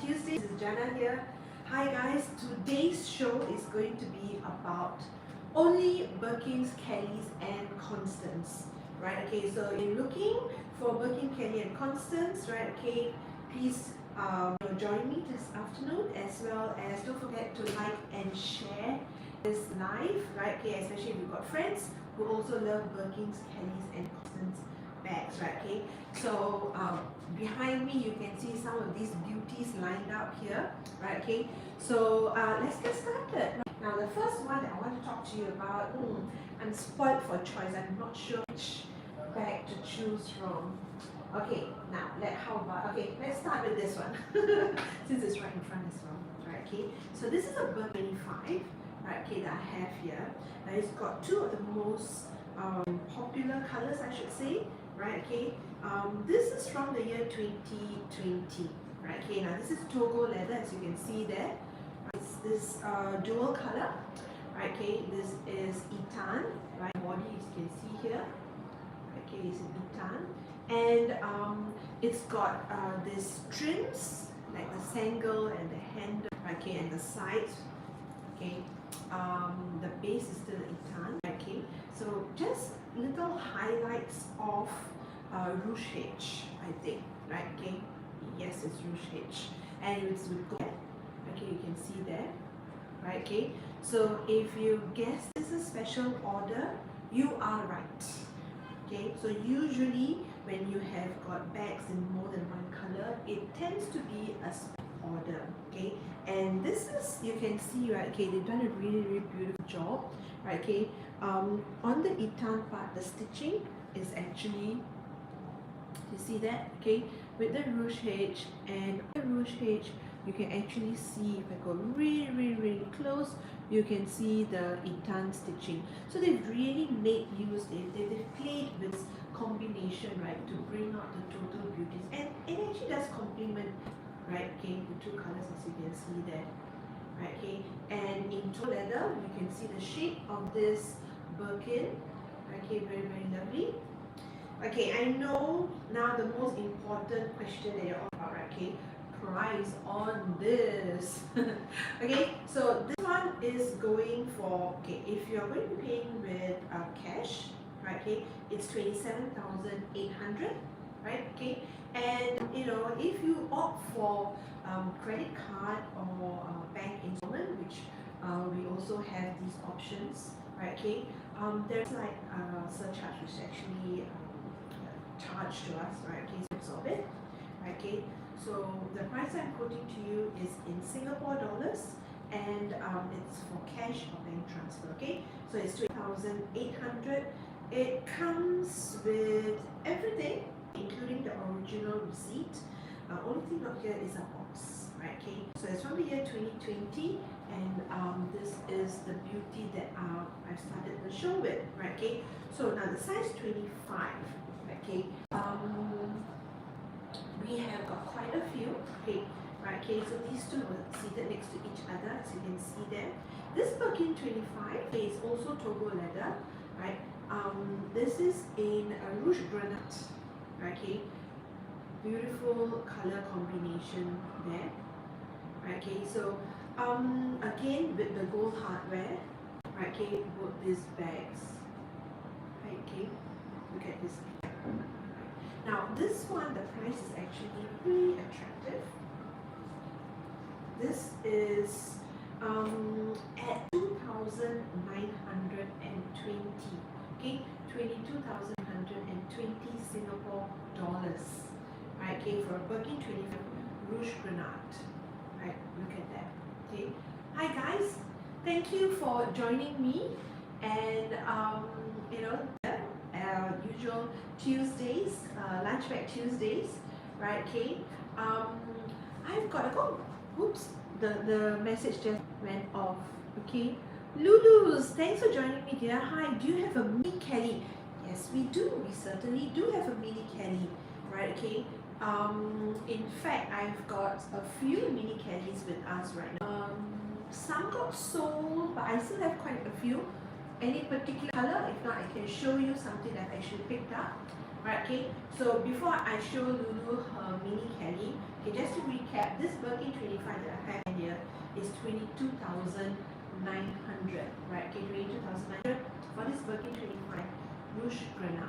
Tuesday. This is Jana here. Hi guys, today's show is going to be about only Birkins, Kellys and Constance. Right, okay, so if you're looking for Birkin, Kelly and Constance, right, okay, please join me this afternoon, as well as don't forget to like and share this live, right, okay, especially if you've got friends who also love Birkins, Kellys and Constance bags, right, okay. So behind me you can see some of these beauties lined up here, right, okay. So let's get started. Now the first one that I want to talk to you about, I'm spoiled for choice. I'm not sure which bag to choose from. Okay, now let's start with this one since it's right in front as well, right, okay. So this is a Birkin 25, right, okay, that I have here. Now it's got two of the most popular colors, I should say, right, okay. This is from the year 2020, right, okay. Now this is Togo leather, as you can see there. It's this dual color, right, okay. This is Itan, right, body, as you can see here, okay, it's Itan, and it's got this trims like the sangle and the handle, okay, and the sides, okay. The base is still Itan, okay. So just little highlights of ruche H, I think, right, okay. Yes, it's ruche H, and it's with gold, okay, you can see there, right, okay. So if you guess this is a special order, you are right, okay. So usually when you have got bags in more than one color, it tends to be a special order, okay. And this is, you can see, right, okay, they've done a really beautiful job, right, okay. On the Itan part, the stitching is actually, you see that, okay, with the ruche H, and on the ruche H you can actually see, if I go really close, you can see the Itan stitching. So they've really made use, they've played with this combination, right, to bring out the total beauties, and it actually does complement, right, okay, the two colors, as you can see there, right, okay. And in toe leather you can see the shape of this Birkin, okay, very lovely. Okay, I know now the most important question that you're all about, right, okay, price on this. Okay, so this one is going for, okay, if you're going to be paying with cash, right, okay, it's 27,800, right, okay. And you know, if you opt for credit card or bank installment, which we also have these options, right, okay, there's like surcharge which actually charged to us, right, okay, so absorb it, right, okay. So the price I'm quoting to you is in Singapore dollars, and it's for cash or bank transfer, okay. So it's 20,800. It comes with everything, including the original receipt. Only thing not here is a box, right, okay. So it's from the year 2020, and this is the beauty that I've started the show with, right, okay. So now the size 25, okay. We have got quite a few, okay, right, okay. So these two were seated next to each other, as you can see there. This Birkin 25 is also Togo leather, right. This is in a rouge granate, right, okay. Beautiful color combination there, right, okay. So again with the gold hardware, right, okay, both these bags, right, okay. Look at this. Now this one, the price is actually pretty attractive. This is at 2,920, okay, 22,920 Singapore dollars, right, okay, for a Birkin 25 rouge granate, right, look at that, okay. Hi guys, thank you for joining me, and you know, usual Tuesdays, lunchback Tuesdays, right, okay. I've got to go. Oops, the message just went off, okay. Lulu's, thanks for joining me, dear. Hi, do you have a mini Kelly? Yes, we do. We certainly do have a mini Kelly, right, okay. In fact, I've got a few mini Kellys with us right now. Some got sold, but I still have quite a few. Any particular color? If not, I can show you something that I actually picked up. Right, okay, so before I show Lulu her mini Kelly, okay, just to recap, this Birkin 25 that I have here is 22,900, right, okay, 22,900 for this Birkin 25 Rouge Grenade,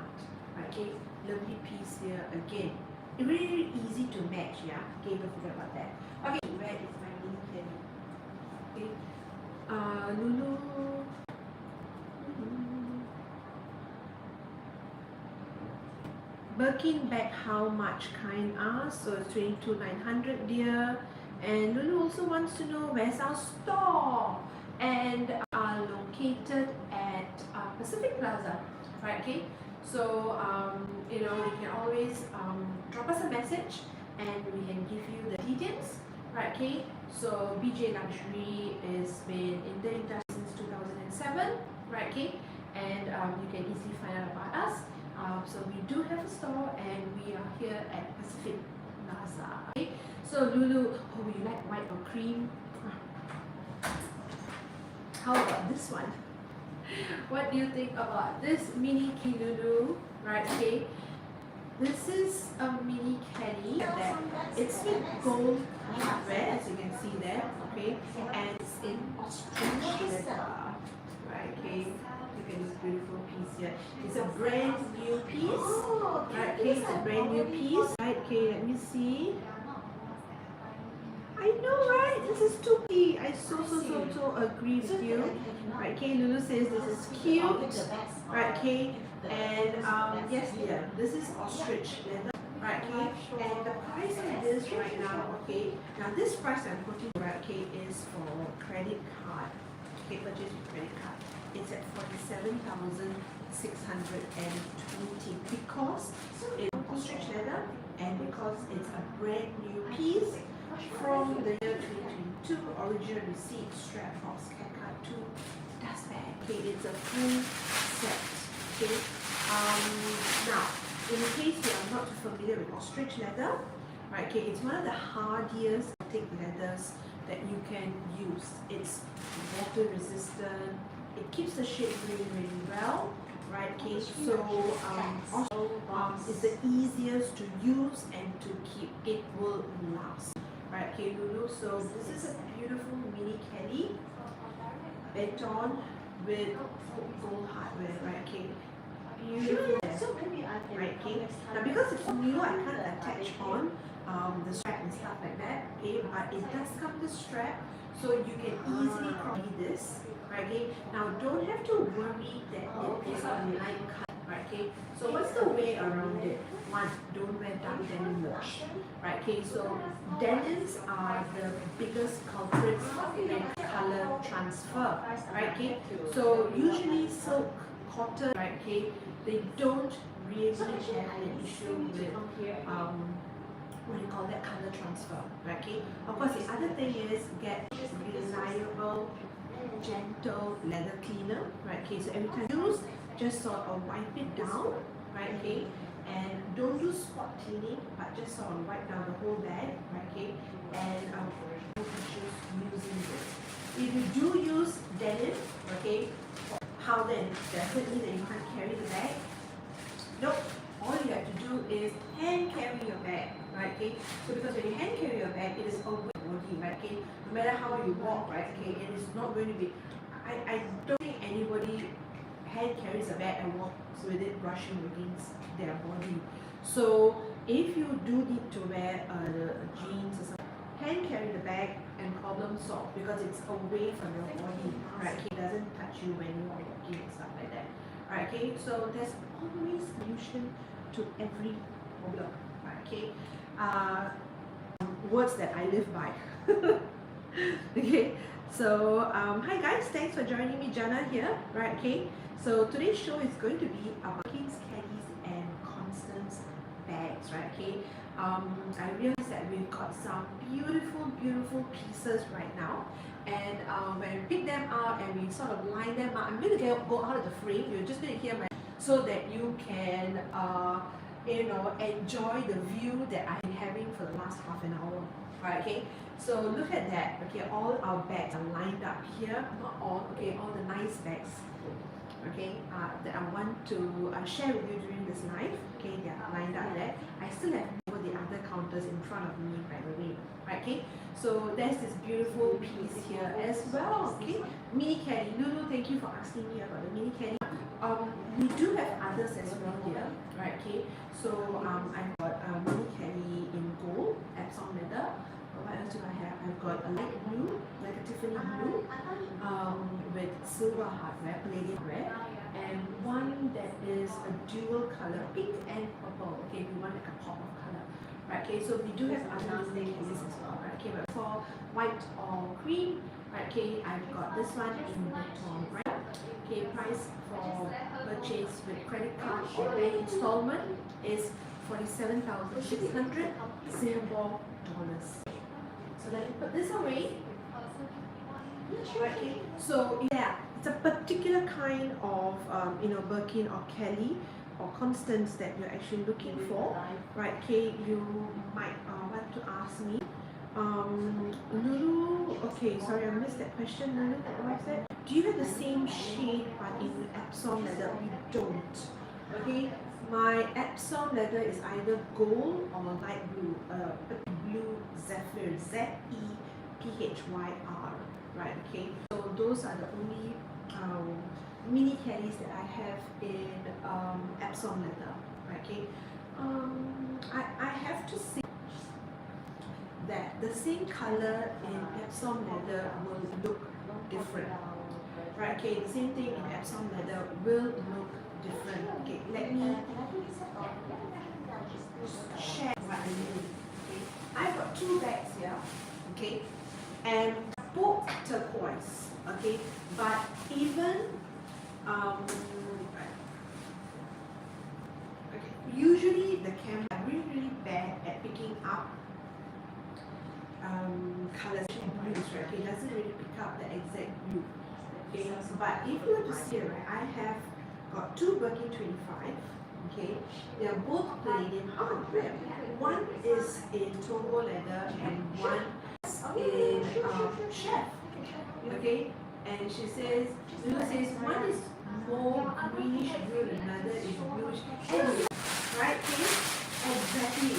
right, okay, lovely piece here again, really easy to match, yeah, okay, don't forget about that. Okay, where is my mini Kelly? Okay, Lulu. Birkin bag how much kind are, so it's 22,900 dear. And Lulu also wants to know where's our store, and are located at Pacific Plaza, right, okay, so you know, you can always drop us a message and we can give you the details, right, okay, so BJ Luxury has been in the industry since 2007, right, okay, and you can easily find out about us. So we do have a store and we are here at Pacific Plaza. Okay? So Lulu, oh, you like white or cream? How about this one? What do you think about this mini Kelly, Lulu? Right, okay. This is a mini Kelly that it's in gold hardware, as you can see there, okay, and it's in ostrich leather, right, okay. Look at this beautiful piece here. It's a brand new piece. Right, okay, it's a brand new piece. Right, okay, let me see. I know, right? This is too cute. I so agree with you. Right, okay, Lulu says this is cute. Right, okay, and yes, dear, this is ostrich leather. Right, okay, and the price of this right now, okay, now this price I'm quoting, right, okay, is for credit card. Okay, purchase with credit card. It's at 47,620 because it's ostrich leather and because it's a brand new piece from the year 2022. Original receipt, strap, box, cat card, to dust bag. Okay, it's a full set. Okay. Now, in case you are not familiar with ostrich leather, right? Okay, it's one of the hardiest leathers that you can use. It's water resistant. It keeps the shape really well, right? Okay, so it's the easiest to use and to keep. It will last, right? Okay, Lulu. So this is a beautiful mini Kelly, beton with gold hardware, right? Okay, beautiful. Right, okay. Now because it's new, I can't attach on the strap and stuff like that. Okay, but it does come with the strap, so you can easily copy this. Right, okay. Now don't have to worry that it is a light cut. Right, okay. So what's the way around it? One, don't wear dark denim wash. Right, okay. So denims are the biggest culprits in color transfer. Right, okay. So usually silk, cotton, right, okay, they don't really have an issue with what do you call that, color transfer, right, okay. Of course, the other thing is get reliable, gentle leather cleaner, right, okay. So every time you use, just sort of wipe it down, right, okay, and don't do spot cleaning, but just sort of wipe down the whole bag, right, okay, and no issues using this. If you do use denim, okay, how then? Does it mean that you can't carry the bag? Nope. All you have to do is hand carry your bag, right? Okay. So because when you hand carry your bag, it is away from your body, right? Okay. No matter how you walk, right? Okay. It is not going to be. I don't think anybody hand carries a bag and walks with it brushing against their body. So if you do need to wear jeans or something, hand carry the bag and problem solved because it's away from your body, right? Okay. It doesn't touch you when you are walking and stuff like that. Right, okay, so there's always a solution to every problem. Right, okay, words that I live by. Okay, so hi guys, thanks for joining me, Jana here. Right, okay, so today's show is going to be about Birkin, Kellys, and Constance bags. Right, okay. I realize that we've got some beautiful pieces right now, and when we pick them out and we sort of line them up, I'm going to go out of the frame. You're just going to hear my, so that you can you know, enjoy the view that I've been having for the last half an hour. Right, okay, so look at that. Okay, all our bags are lined up here, not all, okay, all the nice bags. okay, that I want to share with you during this live. Okay, they are lined up there. I still have all the other counters in front of me, by the way. Right, okay, so there's this beautiful piece here as well. Okay, mini Kelly. Lulu, thank you for asking me about the mini Kelly. We do have others as well here. Right, okay. So I've got mini Kelly in gold, Epsom leather. What else do I have? I've got a light blue, like a Tiffany blue, with silver hardware, palladium red, and one that is a dual color, pink and purple. Okay, we want like a pop of color. Right, okay, so we do have other mini Kellys as well. Right, okay, but for white or cream, right, okay, I've got this one in the tone, right? Okay, price for purchase with credit card or bank installment is 47,600 Singapore dollars. So let me put this away. Okay. So yeah, it's a particular kind of Birkin or Kelly or Constance that you're actually looking for, right? Okay, you might want to ask me. Lulu, okay, sorry, I missed that question. Lulu, what was that? Do you have the same shade but in Epsom leather? We don't. Okay, my Epsom leather is either gold or light blue, blue zephyr, ZEPHYR, right? Okay, so those are the only mini Kellys that I have in Epsom leather, right? Okay, I have to say that the same color in Epsom leather will look different, right? Okay, the same thing in Epsom leather will look different. Okay, let me share what I mean. Okay, I've got two bags here, okay, and both turquoise, okay, but even okay, usually the camera are really bad at picking up colors and blues, right? Okay, it doesn't really pick up the exact blue. Okay, but if you were to see, right, I have got two Birkin 25. Okay, they are both palladium hardware. One is in Togo leather and one is in chef. Okay, and she says, Lulu says one is more greenish blue and another is bluish. And right, okay, exactly.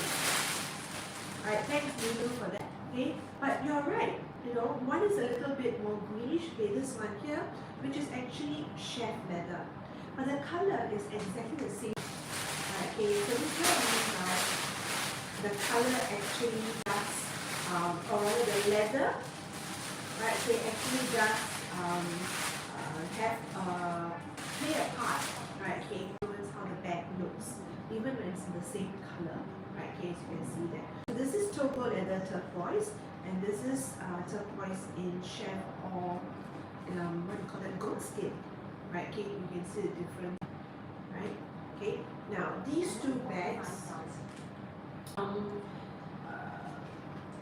Alright, thanks Lulu for that. Okay, but you're right. You know, one is a little bit more greenish. Okay, this one here, which is actually chef leather, but the color is exactly the same. Okay, so this means that the color actually does, or the leather, right? They actually does have play a part, right? Okay, influence how the bag looks, even when it's in the same color, right? Okay, so you can see that. So this is Togo leather turquoise, and this is turquoise in chef or what do you call that, goat skin, right? Okay, you can see the difference, right? Okay, now these two bags,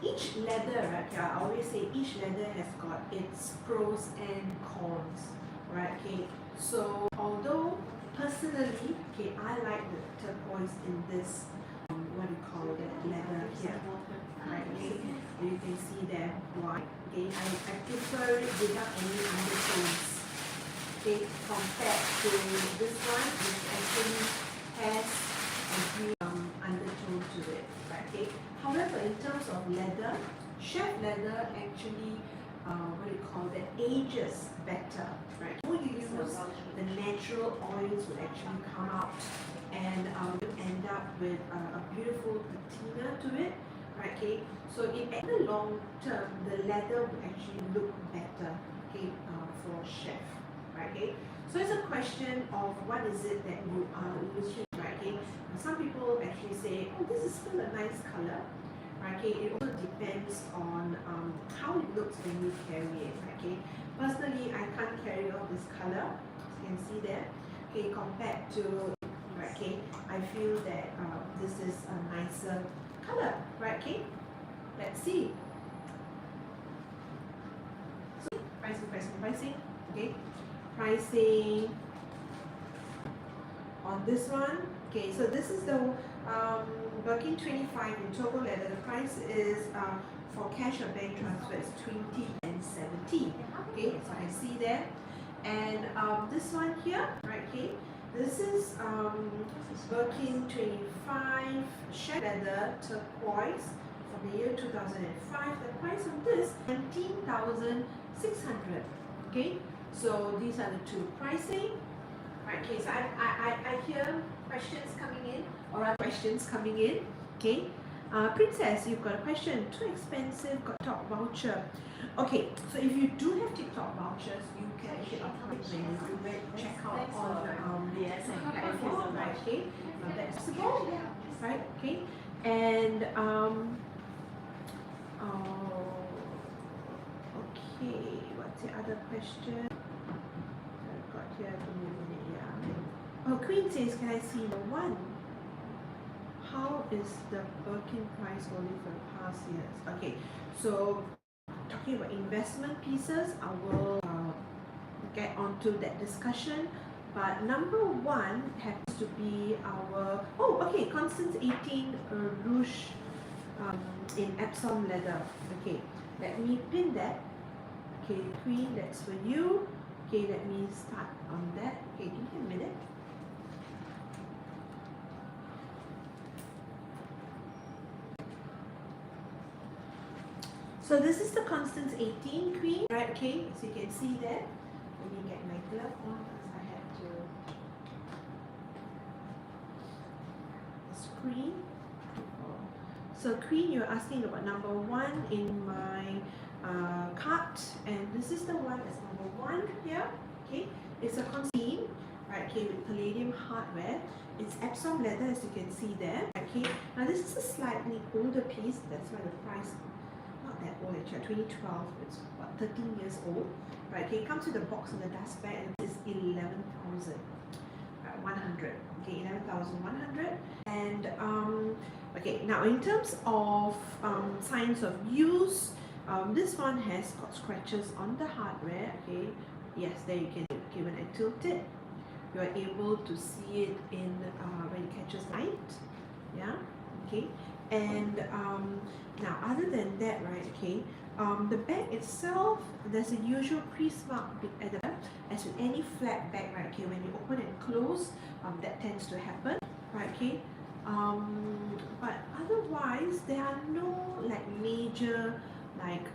each leather, right? Okay, I always say each leather has got its pros and cons, right? Okay, so although personally, okay, I like the turquoise in this, what do you call it, leather here, right? Okay, you can see there why. Okay, I prefer it without any undertones. Okay, compared to this one, which actually has a green undertone to it, right? Okay. However, in terms of leather, chef leather actually, what do you call that, ages better, right? When you use the natural oils will actually come out, and you end up with a beautiful patina to it, right? Okay. So in the long term, the leather will actually look better, okay, for chef. Right, okay? So it's a question of what is it that you are looking, right? Okay? Some people actually say, oh, this is still a nice color, right? Okay? It also depends on how it looks when you carry it, right? Okay? Personally, I can't carry all this color, as you can see there, okay, compared to, right? Okay? I feel that this is a nicer color, right? Okay? Let's see. So, pricing, okay? Pricing on this one. Okay, so this is the Birkin 25 in Togo leather. The price is for cash or bank transfer is 20 and 70. Okay, so I see there. And this one here, right, okay, this is Birkin 25 shed leather turquoise from the year 2005. The price of this 19,600. Okay, so these are the two pricing. Right, okay, so I hear questions coming in, or other questions coming in. Okay, Princess, you've got a question. Too expensive, got TikTok voucher. Okay, so if you do have TikTok vouchers, you can actually apply when you do check out on the platform, right? Okay, that's possible, right? Okay, and okay, what's the other question? I've got here. Give me a minute. Yeah. Oh, Queen says, can I see the one? How is the Birkin price holding for the past years? Okay, so talking about investment pieces, I will get onto that discussion. But number one happens to be our, oh, okay, Constance 18 Rouge in Epsom leather. Okay, let me pin that. Okay, Queen, that's for you. Okay, let me start on that. Okay, give me a minute. So this is the Constance 18 Queen, right? Okay, so you can see that. Let me get my glove on because I had to screen. So Queen, you're asking about number one in my cart, and this is the one that's number one here. Okay, it's a Constance, right? Okay, with palladium hardware. It's Epsom leather, as you can see there. Okay, now this is a slightly older piece. That's why the price. Not that old actually, 2012, it's about 13 years old, right? Okay, it comes with a box and a dust bag, and it's 11,100. Okay, 11,100. And okay, now in terms of signs of use, this one has got scratches on the hardware. Okay, yes, there you can. Okay, when I tilt it, you are able to see it in when it catches light. Yeah, okay. And now other than that, right, okay, the bag itself, there's a usual crease mark at the back, as with any flat bag, right, okay, when you open and close, that tends to happen, right, okay, but otherwise there are no like major like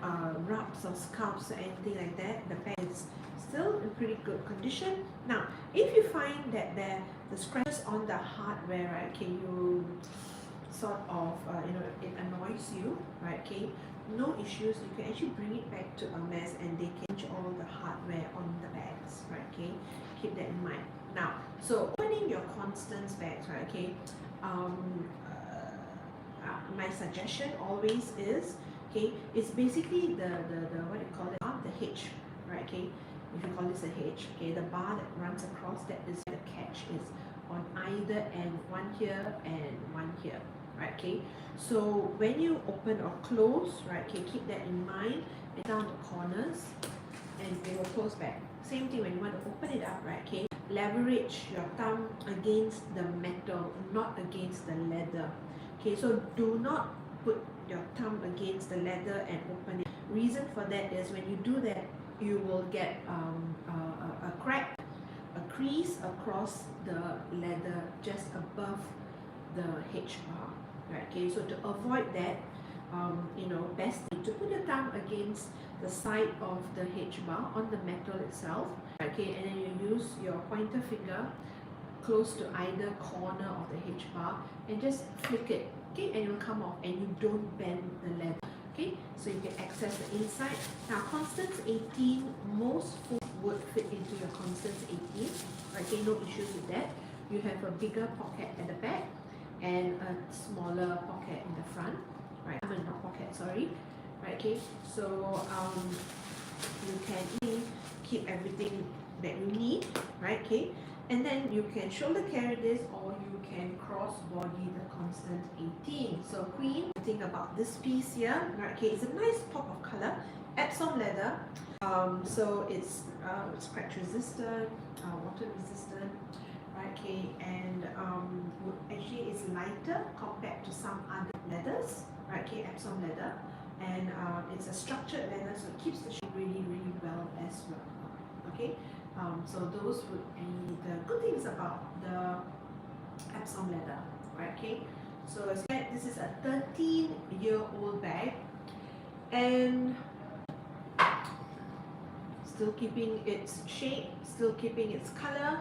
rubs or scuffs or anything like that. The bag is still in pretty good condition. Now if you find that the scratches on the hardware, right, okay, you sort of it annoys you, right, okay, no issues, you can actually bring it back to Hermes and they can change all the hardware on the bags, right, okay, keep that in mind. Now, so opening your Constance bags, right, okay, my suggestion always is, okay, it's basically the what do you call it, the H, right, okay, if you call this a H, okay, the bar that runs across, that is the catch is on either end, one here and one here, right, okay, so when you open or close, right, okay, keep that in mind, and down the corners and it will close back. Same thing when you want to open it up, right, okay, leverage your thumb against the metal, not against the leather. Okay, so do not put your thumb against the leather and open it. Reason for that is when you do that, you will get a crack, a crease across the leather just above the H bar, right, okay, so to avoid that, best thing to put your thumb against the side of the H bar on the metal itself, okay, and then you use your pointer finger close to either corner of the H bar and just flick it, okay, and it will come off and you don't bend the leather, okay, so you can access the inside. Now Constance 18, most food would fit into your Constance 18, okay, no issues with that. You have a bigger pocket at the back and a smaller pocket in the front, right, not pocket, sorry, right, okay, so you can keep everything that you need, right, okay, and then you can shoulder carry this or you can cross body the Constance 18. So Queen, think about this piece here, right, okay, it's a nice pop of color, Epsom leather, so it's scratch resistant, water resistant, right, okay, and actually it's lighter compared to some other leathers, right, okay, Epsom leather, and it's a structured leather, so it keeps the shape really well as well, okay. So those would be the good things about the Epsom leather, right? Okay, so as you said, this is a 13-year-old bag, and still keeping its shape, still keeping its color,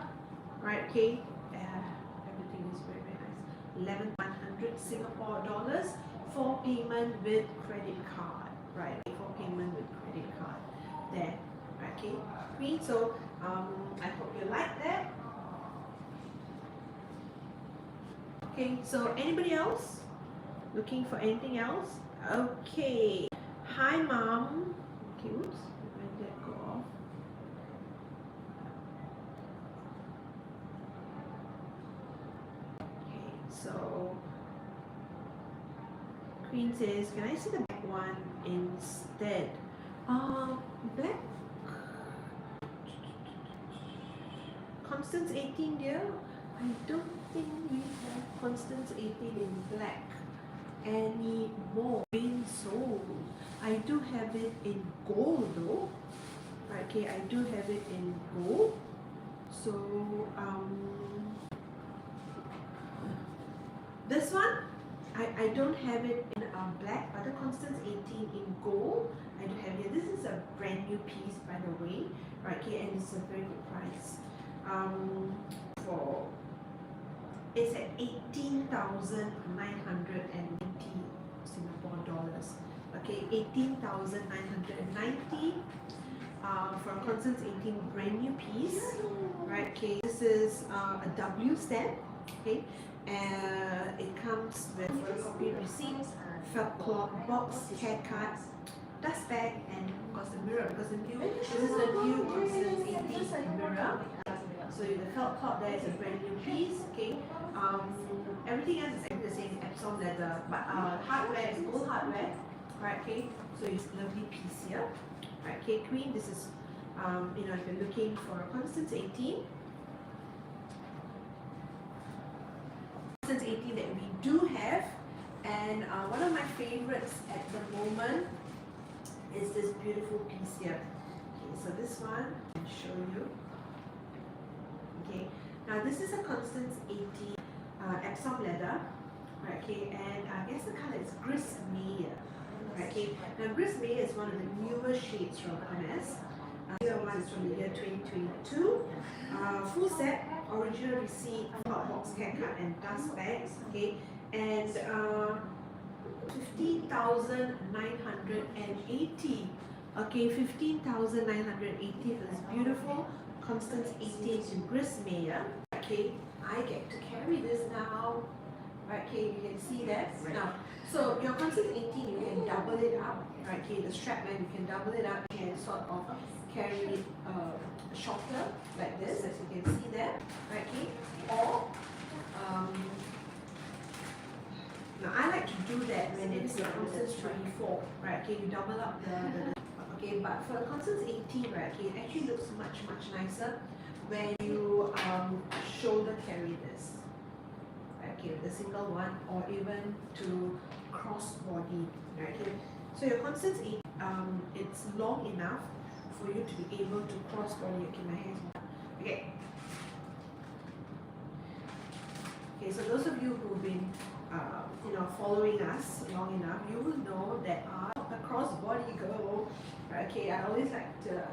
right? Okay, everything is very, very nice. 11,100 Singapore dollars for payment with credit card, right? For payment with credit card, there, right? Okay, Queen. So I hope you like that. Okay, so anybody else looking for anything else? Okay, hi mom. Okay, oops, let that go off. Okay, so Queen says, can I see the black one instead? Black. Constance 18, dear. I don't think we have Constance 18 in black anymore. Being sold. I do have it in gold though. Okay, I do have it in gold. So this one I don't have it in black, but the Constance 18 in gold I do have here. This is a brand new piece, by the way, right? Okay, and it's a very good price. For it's at 18,990 Singapore dollars. Okay, 18,990 for a Constance 18 brand new piece, right? Okay, this is a W stamp. Okay, it comes with photocopy receipt, felt cloth box, care card, dust bag, and of course the mirror, because this is the new Constance 18 mirror. So the felt cloth there is a brand new piece. Okay, everything else is exactly the same, Epsom leather, but hardware is gold hardware, right? Okay, so it's a lovely piece here, right? Okay, Queen, this is if you're looking for a Constance 18. Constance 18 that we do have, and one of my favorites at the moment is this beautiful piece here. Okay, so this one I'll show you. Okay, now this is a Constance 18 Epsom leather, right? Okay, and I guess the color is Grismeyer, right? Okay, now Grismeyer is one of the newer shades from Hermes. The other one is from the year 2022. Full set, original receipt, hot box, care card, and dust bags. Okay, and 15,980. Okay, 15,980 for this beautiful Constance 18 in Grismeyer. Okay, I get to carry this now. Right, okay, you can see that now. So your Constance 18, you can double it up. Right, okay, the strap line, you can double it up and sort of carry it shorter like this, as you can see there. Right, okay, or now I like to do that when it's the Constance 24. Right, okay, you double up the okay, but for the Constance 18, right, okay, it actually looks much nicer when you shoulder carry this. Okay, with a single one, or even to cross body, right? Okay. So your Constance 8, it's long enough for you to be able to cross body. Okay, my hands. Okay. Okay, so those of you who've been, following us long enough, you will know that I'm a cross body girl. Right? Okay, I always like to.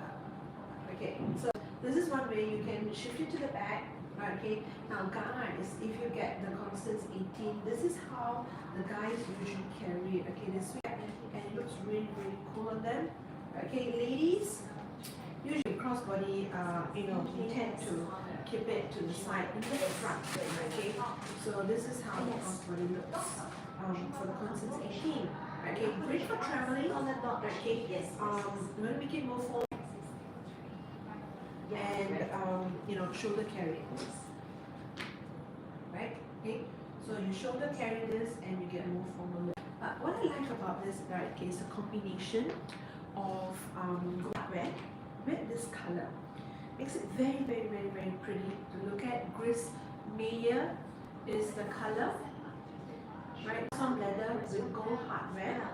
Okay, so this is one way you can shift it to the back. Okay, now guys, if you get the Constance 18, this is how the guys usually carry it. Okay, this way, and it looks really cool on them. Okay, ladies, usually crossbody, we tend to keep it to the side and to the front. Okay, so this is how the crossbody looks for the Constance 18. Okay, great for traveling. Okay, you want to make it more formal. And shoulder carry, right? Okay, so you shoulder carry this and you get more formal. But what I like about this, right, okay, is a combination of hardware with this color. Makes it very pretty to look at. Grismeyer is the color, right? Some leather with gold hardware.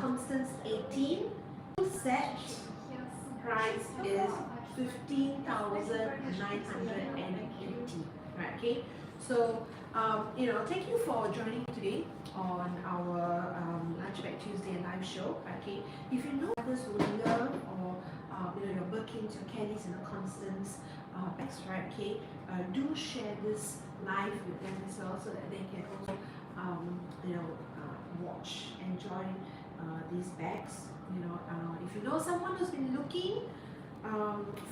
Constance 18 set. price is 15,980. Right, okay? So, thank you for joining today on our Lunchback Tuesday live show. Okay, if you know others who love or your Birkins, your Kellys, and your Constance bags, right? Okay, do share this live with them as well, so that they can also watch, enjoy these bags. If you know someone who's been looking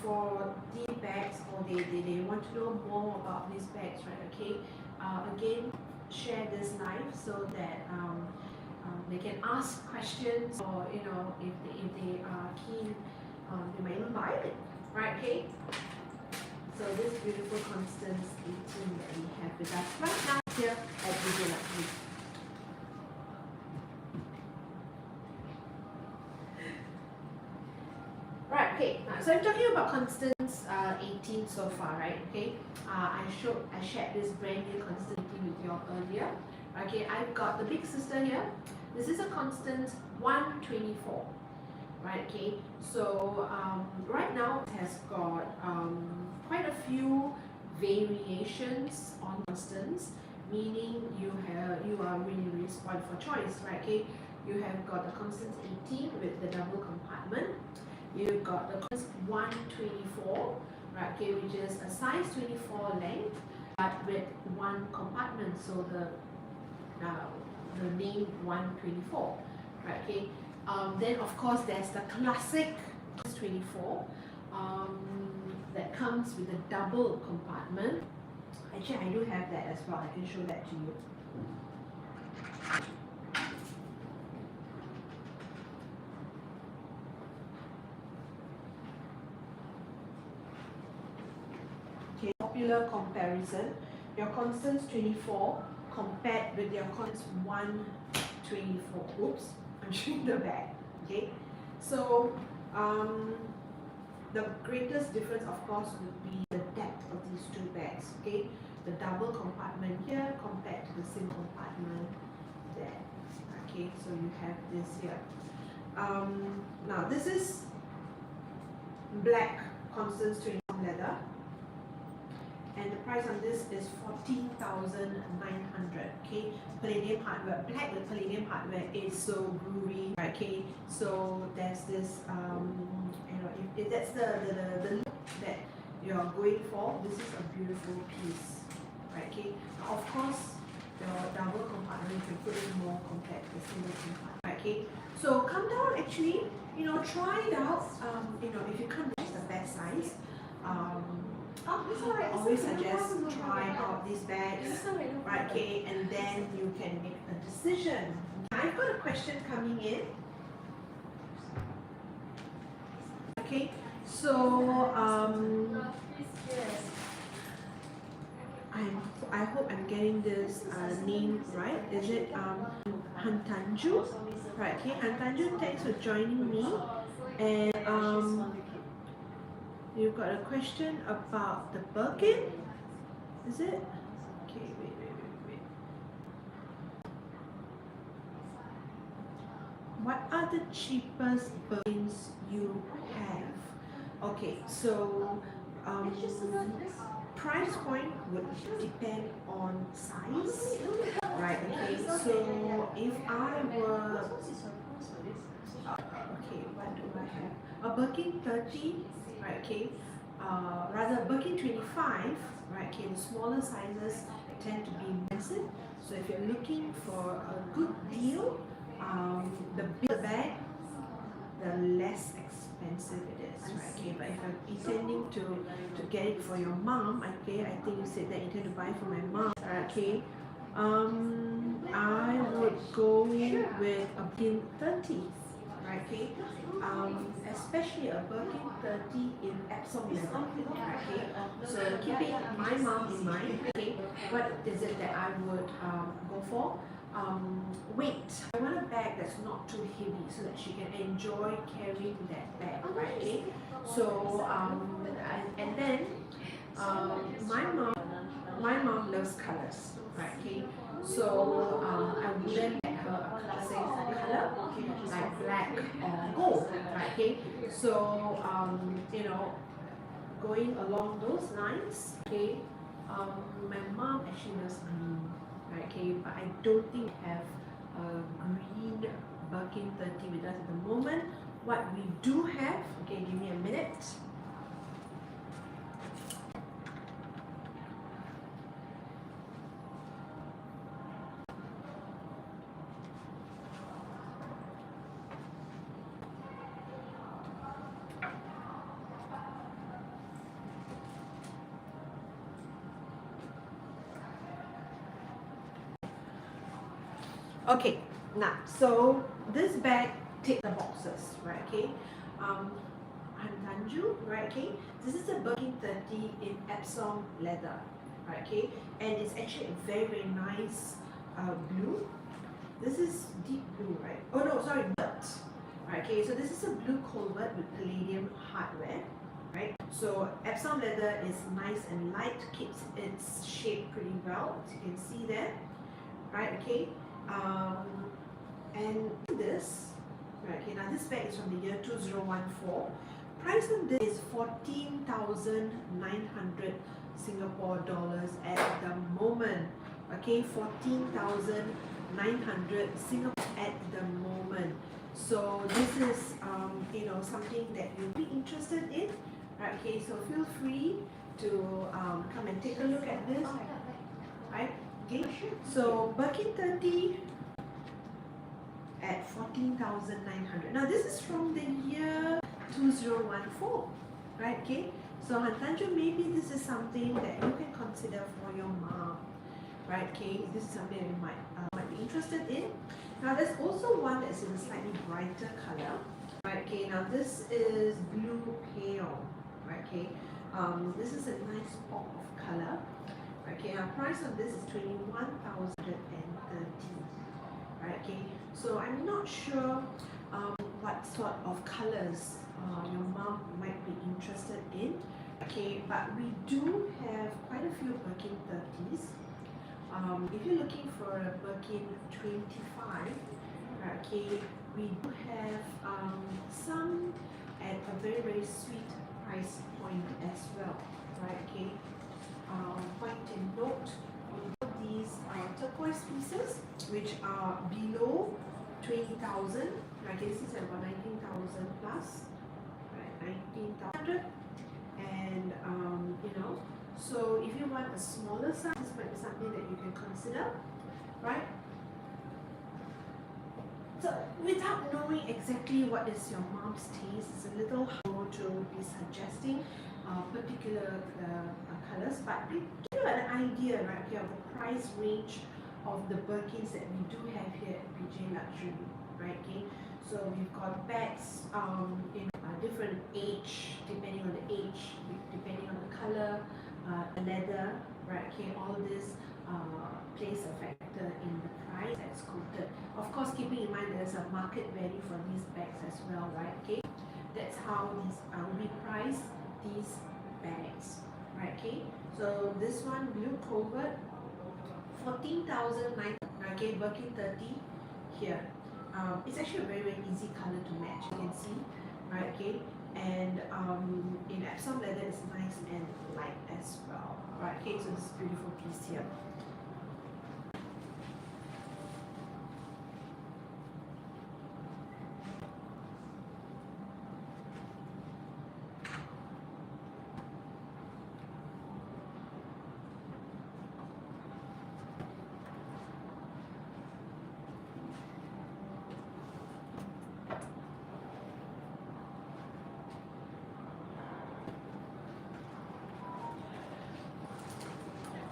for these bags, or they want to know more about these bags, right? Okay, again, share this live so that they can ask questions, or if they are keen, they might even buy it, right? Okay, so this beautiful Constance 18 that we have with us right now here at Video Luxury. Right, okay, so I'm talking about Constance 18 so far, right? Okay, I shared this brand new Constance 18 with you all earlier. Okay, I've got the big sister here. This is a Constance 124, right? Okay, so right now it has got quite a few variations on Constance, meaning you are really spoiled for choice, right? Okay, you have got the Constance 18 with the double compartment. You've got the Constance 124, right? Okay, which is a size 24 length, but with one compartment, so the name 124, right? Okay. Then of course there's the classic 24 that comes with a double compartment. Actually, I do have that as well. I can show that to you. Okay, popular comparison. Your Constance 24 compared with your Constance 124. Oops, I'm showing the back. Okay, so the greatest difference, of course, would be the depth of these two bags. Okay, the double compartment here compared to the single compartment there. Okay, so you have this here. Now this is black Constance 21 leather, and the price on this is 14,900. Okay, palladium hardware, black with palladium hardware is so groovy. Okay, so there's this if that's the look that you're going for, this is a beautiful piece, right? Okay, now, of course, your double compartment, you can put in more compared to the single compartment, right? Okay, so come down, actually, try it out. If you can't reach the best size, I always suggest try out these bags, right? Okay, and then you can make a decision. I've got a question coming in. Okay, so I hope I'm getting this name right. Is it Hantanju? Right. Okay, Hantanju, thanks for joining me. And you've got a question about the Birkin. Is it? Okay, wait. What are the cheapest Birkins you have? Okay, so price point would depend on size, right? Okay, so if I were okay, what do I have? A Birkin 30, right? Okay, rather Birkin 25, right? Okay, the smaller sizes tend to be expensive. So if you're looking for a good deal, the bigger the bag, the less expensive it is, right? Okay, but if you're intending to get it for your mom, okay, I think you said that you intend to buy for my mom, okay, I would go with a Birkin 30, right? Okay, especially a Birkin 30 in Epsom leather, okay. So keeping my mom in mind, okay, what is it that I would go for? Weight. I want a bag that's not too heavy so that she can enjoy carrying that bag, right? Okay. So and then my mom loves colors, right? Okay. So I wouldn't get her a classic color like black or gold, right? right? Okay, so you know, going along those lines, okay, my mom actually loves green, right? Okay, but I don't think we have a green Birkin 30 with us at the moment. What we do have, okay, give me a minute. Okay, now, so this bag ticks the boxes, right? Okay, Hantanju, right? Okay, this is a Birkin 30 in Epsom leather, right? Okay, and it's actually a very, very nice blue. This is deep blue, right? Oh no, sorry, but, right? Okay, so this is a blue cobalt with palladium hardware, right? So Epsom leather is nice and light, keeps its shape pretty well, as you can see there, right? Okay. And this, right, okay, now this bag is from the year 2014. Price on this is 14,900 Singapore dollars at the moment. Okay, 14,900 Singapore at the moment. So this is you know, something that you'll be interested in, right? Okay, so feel free to come and take a look at this, right? Okay, so Birkin 30 at 14,900. Now this is from the year 2014, right? Okay, so Hantanju, maybe this is something that you can consider for your mom, right? Okay, this is something that you might be interested in. Now there's also one that's in a slightly brighter color, right? Okay, now this is blue pale, right? Okay, this is a nice pop of color. Okay, our price of this is 21,030. Right, okay, so I'm not sure what sort of colors your mom might be interested in. Okay, but we do have quite a few Birkin 30s. If you're looking for a Birkin 25, okay, we do have some at a very, very sweet price point as well. Right, okay. Point and note on these turquoise pieces, which are below 20,000. Right, this is about 19,000 plus, right? 19,000, and you know, so if you want a smaller size, this might be something that you can consider, right? So without knowing exactly what is your mom's taste, it's a little hard to be suggesting particular colors, but we give you an idea, right, here of the price range of the Birkins that we do have here at PJ Luxury, right? Okay, so we've got bags in different age, depending on the age, depending on the color, the leather, right? Okay, all this plays a factor in the price that's quoted. Of course, keeping in mind there's a market value for these bags as well, right? Okay, that's how these we price these bags, right? Okay, so this one, blue covert, 14,900, okay, Birkin 30 here. It's actually a very, very easy color to match, you can see, right? Okay, and in Epsom leather it's nice and light as well, right? Okay, so this beautiful piece here.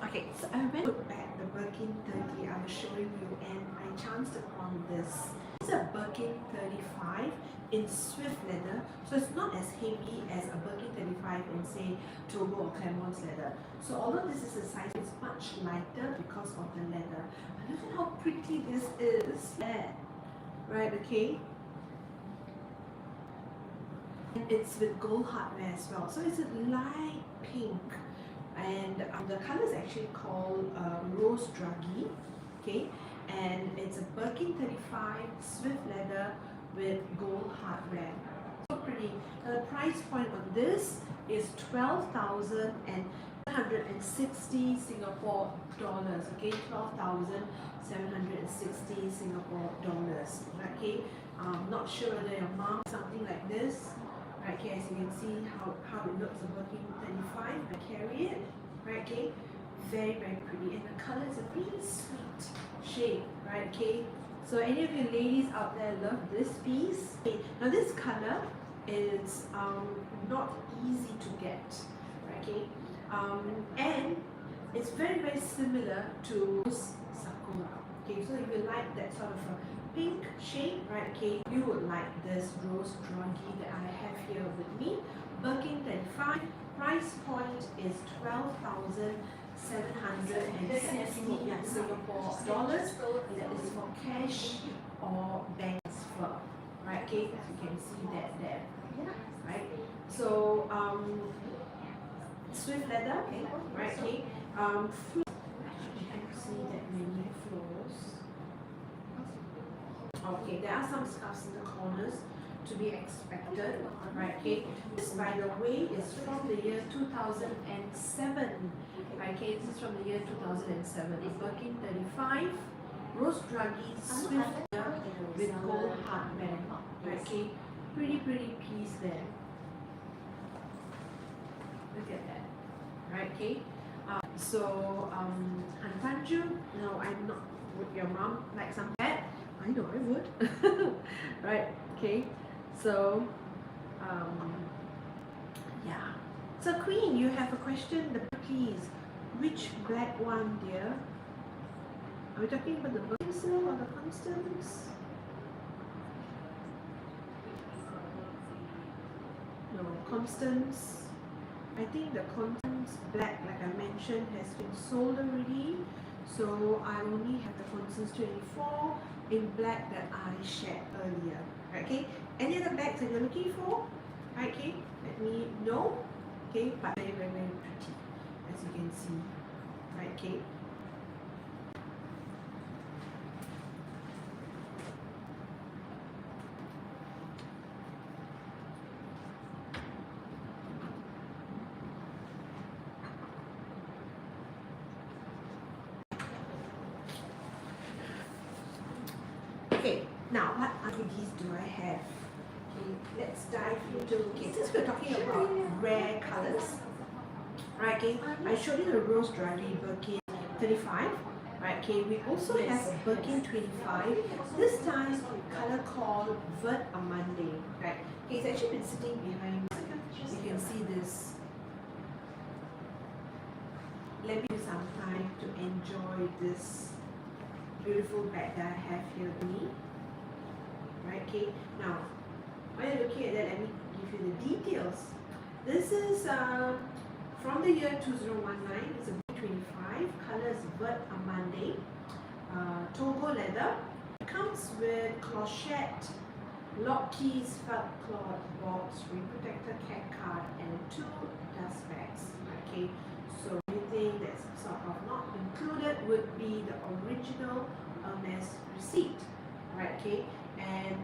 Okay, so I went to look back the Birkin 30 I was showing you, and I chanced upon this. It's a Birkin 35 in Swift leather, so it's not as heavy as a Birkin 35 in, say, Togo or Clermont's leather. So although this is a size, it's much lighter because of the leather. But look at how pretty this is. Yeah. Right, okay? And it's with gold hardware as well. So it's a light pink. And the color is actually called Rose Druggy, okay, and it's a Birkin 35 Swift leather with gold hardware. already. The price point on this is 12,760 Singapore dollars. Okay, 12,760 Singapore dollars. Okay, not sure whether your mom something like this. Right, okay, as you can see how it looks, a Birkin 35. I carry it. Right, okay, very pretty, and the color is a really sweet shade. Right, okay. So any of you ladies out there love this piece. Okay, now this color is not easy to get, okay, and it's very similar to Sakura. Okay, so if you like that sort of a pink shade, right, okay, you would like this rose druggy that I have here with me. Birkin 35, price point is 12,760 Singapore dollars. That is for cash or bank transfer, right? Okay, as you can see that there, right? So swift leather, right? Okay, you can see that many flows. Okay, there are some scuffs in the corners to be expected, right? Okay, this, by the way, is from the year 2007. Okay, this is from the year 2007. It's Birkin 35, rose druggy, swift with gold heartband. Okay, pretty piece there. Look at that. Right, okay. So Hantanju, no, I'm not. Would your mom like some pet? I know I would. Right, okay. So yeah. So Queen, you have a question, please. Which black one, dear? Are we talking about the Birkin or the Constance? No, Constance. I think the Constance black, like I mentioned, has been sold already. So I only have the Constance 24 in black that I shared earlier. Right, okay. Any other bags that you're looking for? Right, okay. Let me know. Okay, but very pretty, as you can see. Right, okay. Okay, now what other goodies do I have? Okay, let's dive into, okay, since we're talking about rare colors, right, okay, I showed you the rose druggy Birkin 35, right, okay, we also have a Birkin 25, this time color called Vert Amande, right, okay, it's actually been sitting behind, you can see this. Let me use some time to enjoy this beautiful bag that I have here with me. Right, okay, now while you're looking at that, let me give you the details. This is from the year 2019. It's a B25, color is Vert Amande, Togo leather. It comes with clochette, lock keys, felt cloth box, ring protector, cat card, and 2 dust bags. Okay, so anything that's sort of not included would be the original Hermes receipt, right? Okay, and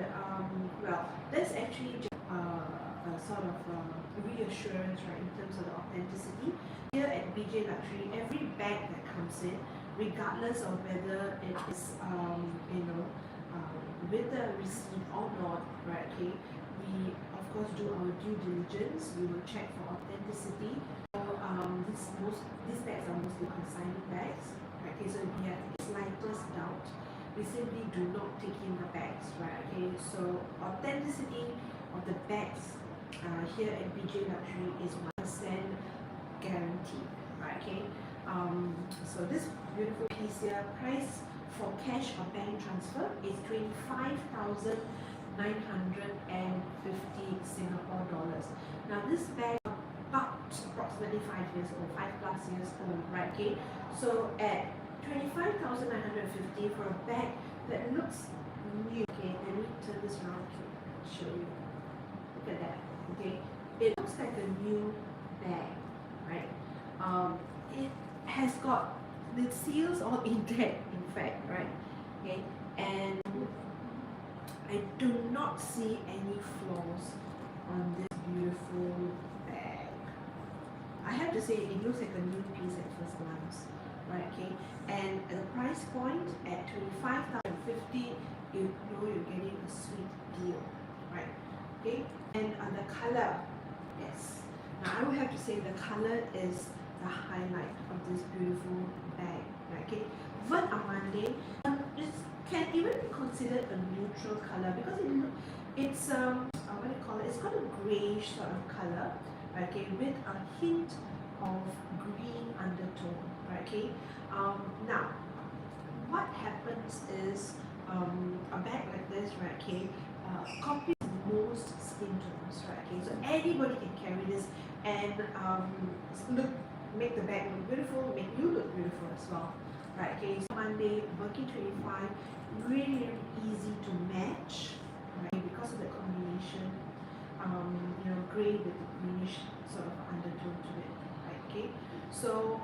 well, that's actually just a sort of reassurance, right, in terms of the authenticity. Here at BJ Luxury, every bag that comes in, regardless of whether it is with the receipt or not, right? Okay, we of course do our due diligence. We will check for authenticity. So these bags are mostly consignment bags, right? Okay, so if we have the slightest doubt, we simply do not take in the bags, right? Okay, so authenticity of the bags here at BJ Luxury is 100% guaranteed, right? Okay, so this beautiful piece here, price for cash or bank transfer is 25,950 Singapore dollars. Now this bag is about approximately 5 years old, 5+ years old, right? Okay, so at 25,950 for a bag that looks new. Okay, let me turn this around to show you. Look at that. Okay, it looks like a new bag, right? It has got the seals all intact, in fact, right? Okay, and I do not see any flaws on say it looks like a new piece at first glance, right? Okay, and at the price point at 25,050, you know you're getting a sweet deal, right? Okay, and the color, yes. Now I would have to say the color is the highlight of this beautiful bag, right? Okay, Vert Amande, it can even be considered a neutral color because it's what do you call it? It's got a greyish sort of color, right? Okay, with a hint of green undertone, right? Okay. Now, what happens is a bag like this, right? Okay, copies most skin tones, right? Okay, so anybody can carry this and make the bag look beautiful, make you look beautiful as well, right? Okay, so Monday, Birkin 25, really easy to match, right? Because of the combination, grey with the greenish sort of undertone to it, right? Okay, so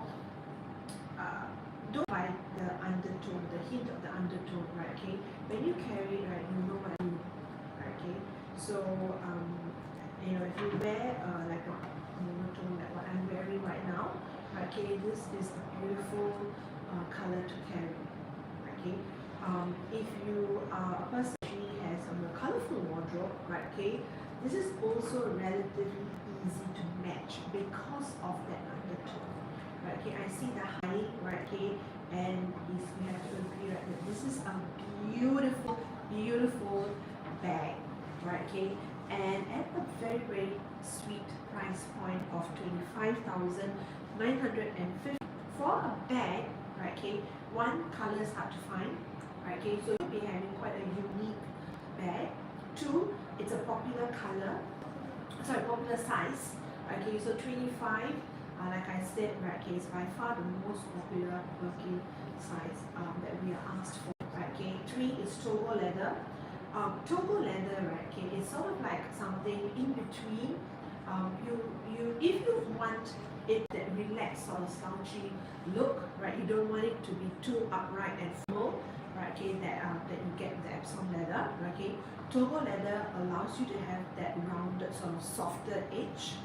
don't fight the undertone, the hint of the undertone, right? Okay, when you carry it, right, you know what I mean, right? Okay, so if you wear like a monotone like what I'm wearing right now, right? Okay, this is a beautiful color to carry, okay. If you are a person who has a more colorful wardrobe, right? Okay, this is also relatively easy to match because of that undertone. Right, okay, I see the high, right? Okay, and we have to agree, right, that this is a beautiful, beautiful bag, right? Okay, and at a very, very sweet price point of 25,950 for a bag, right? Okay, one, color is hard to find, right? Okay, so you'll be having quite a unique bag. Two, it's a popular color, popular size. Okay, so 25. Like I said, right, okay, it's by far the most popular Birkin size that we are asked for. Right, okay, 3 is Togo leather. Togo leather, right, okay, it's sort of like something in between. If you want it that relaxed sort of slouchy look, right, you don't want it to be too upright and formal, right, okay, that you get the Epsom leather, right, okay. Togo leather allows you to have that rounded sort of softer edge,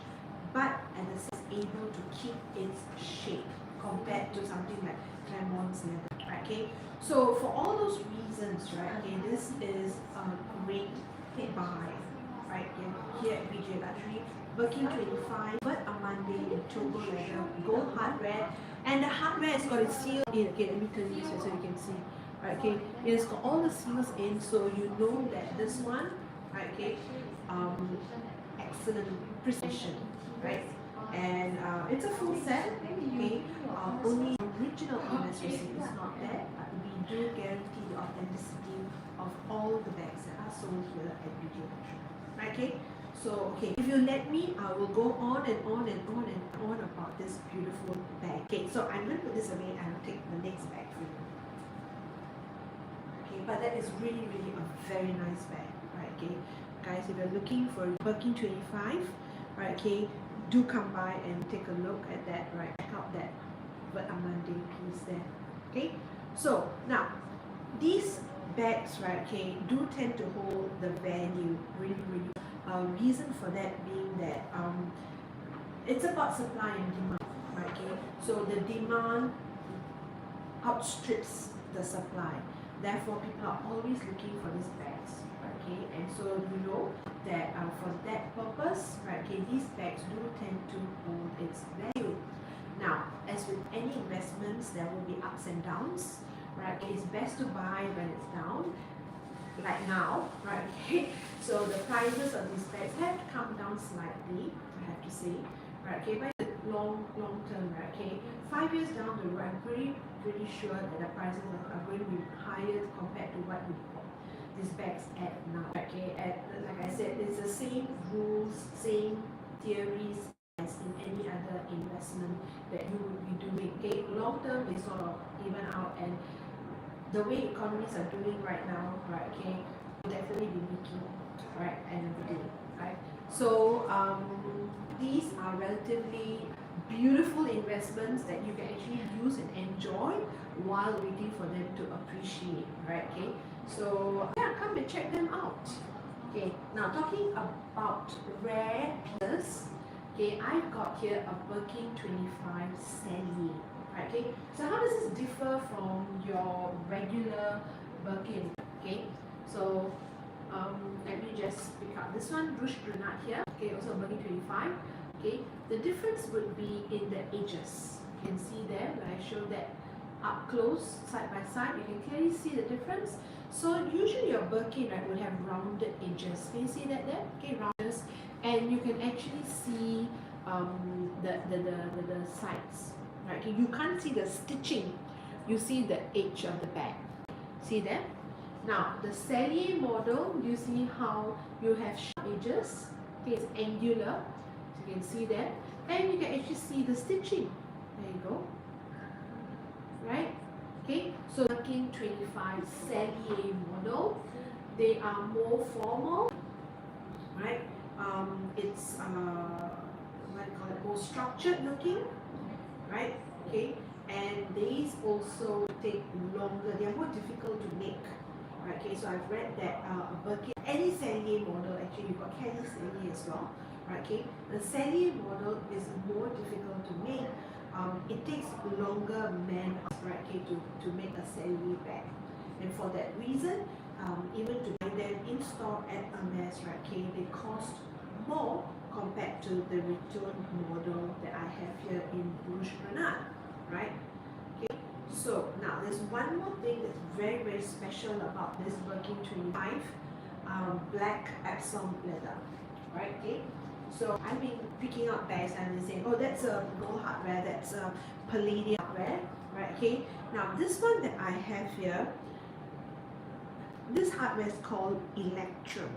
but at the same time able to keep its shape compared to something like Clermont's leather, right? Okay, so for all those reasons, right, okay, this is a great buy, right? Here at BJ Luxury, Birkin 25, Vert Amande in Togo leather, gold hardware, and the hardware has got its seal in. Okay, let me turn this so you can see. Right, okay, it has got all the seals in, so you know that this one, right, okay, excellent precision, right? And it's a full set, okay. Only original MS receipt is not there, but we do guarantee the authenticity of all the bags that are sold here at BJ Luxury. Right, okay? So, okay, if you let me, I will go on and on and on and on about this beautiful bag. Okay, so I'm going to put this away and I'll take the next bag for you. Okay, but that is really, really a very nice bag, right? Okay, guys, if you're looking for Birkin 25, right? Okay, do come by and take a look at that, right? Check out that Vert Amande piece there. Okay, so now these bags, right? Okay, do tend to hold the value really, really. Reason for that being that it's about supply and demand, right? Okay, so the demand outstrips the supply. Therefore, people are always looking for these bags, okay? And so you know that for that purpose, right, okay, these bags do tend to hold its value. Now, as with any investments, there will be ups and downs, right? Okay, it's best to buy when it's down, like now, right? Okay, so the prices of these bags have come down slightly, I have to say, right? Okay, but long term, right? Okay, 5 years down the road, I'm pretty sure that the prices are going to be higher compared to what we bought these bags at now. Okay, like I said, it's the same rules, same theories as in any other investment that you would be doing. Okay, long term is sort of even out, and the way economies are doing right now, right? Okay, will definitely be making, right, end of the day, right? So these are relatively beautiful investments that you can actually use and enjoy while waiting for them to appreciate, right? Okay, so yeah, come and check them out. Okay, now talking about rare pieces, Okay, I've got here a Birkin 25 Sally. Right, okay, so how does this differ from your regular Birkin? Okay, so let me just pick up this one, Rouge Grenade here. Okay, also Birkin 25. Okay, the difference would be in the edges. You can see there when I show that up close, side by side, you can clearly see the difference. So usually your Birkin, right, would have rounded edges. Can you see that there? Okay, rounded, and you can actually see the sides. Right, okay, you can't see the stitching. You see the edge of the bag. See there? Now the Sally model, you see how you have sharp edges. Okay, it's angular. So you can see that, and you can actually see the stitching. There you go. Right? Okay, so Birkin 25 Sally model, they are more formal, right? It's what do you call it, more structured looking, right? Okay, and these also take longer, they are more difficult to make, right? Okay, so I've read that a Birkin, any Sally model, actually you've got Kelly Sally as well, right? Okay, the Sally model is more difficult to make. It takes longer man-hours, right, okay, to make a Sally bag, and for that reason, even to buy them in store at Hermes, right, okay, they cost more compared to the return model that I have here in Rouge Grenade, right? Okay, so now there's one more thing that's very, very special about this Birkin 25 black Epsom leather, right? Okay, so I've been picking up bags and been saying, oh, that's a gold hardware, that's a palladium hardware, right? Okay, now this one that I have here, this hardware is called Electrum.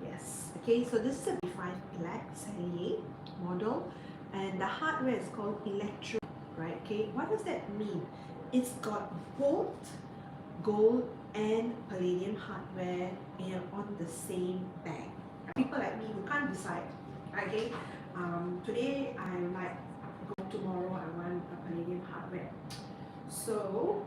Yes, okay, so this is a 25 black Sally model, and the hardware is called Electrum, right? Okay, what does that mean? It's got both gold and palladium hardware on the same bag. People like me who can't decide, okay, today I like gold, tomorrow I want a palladium hardware. So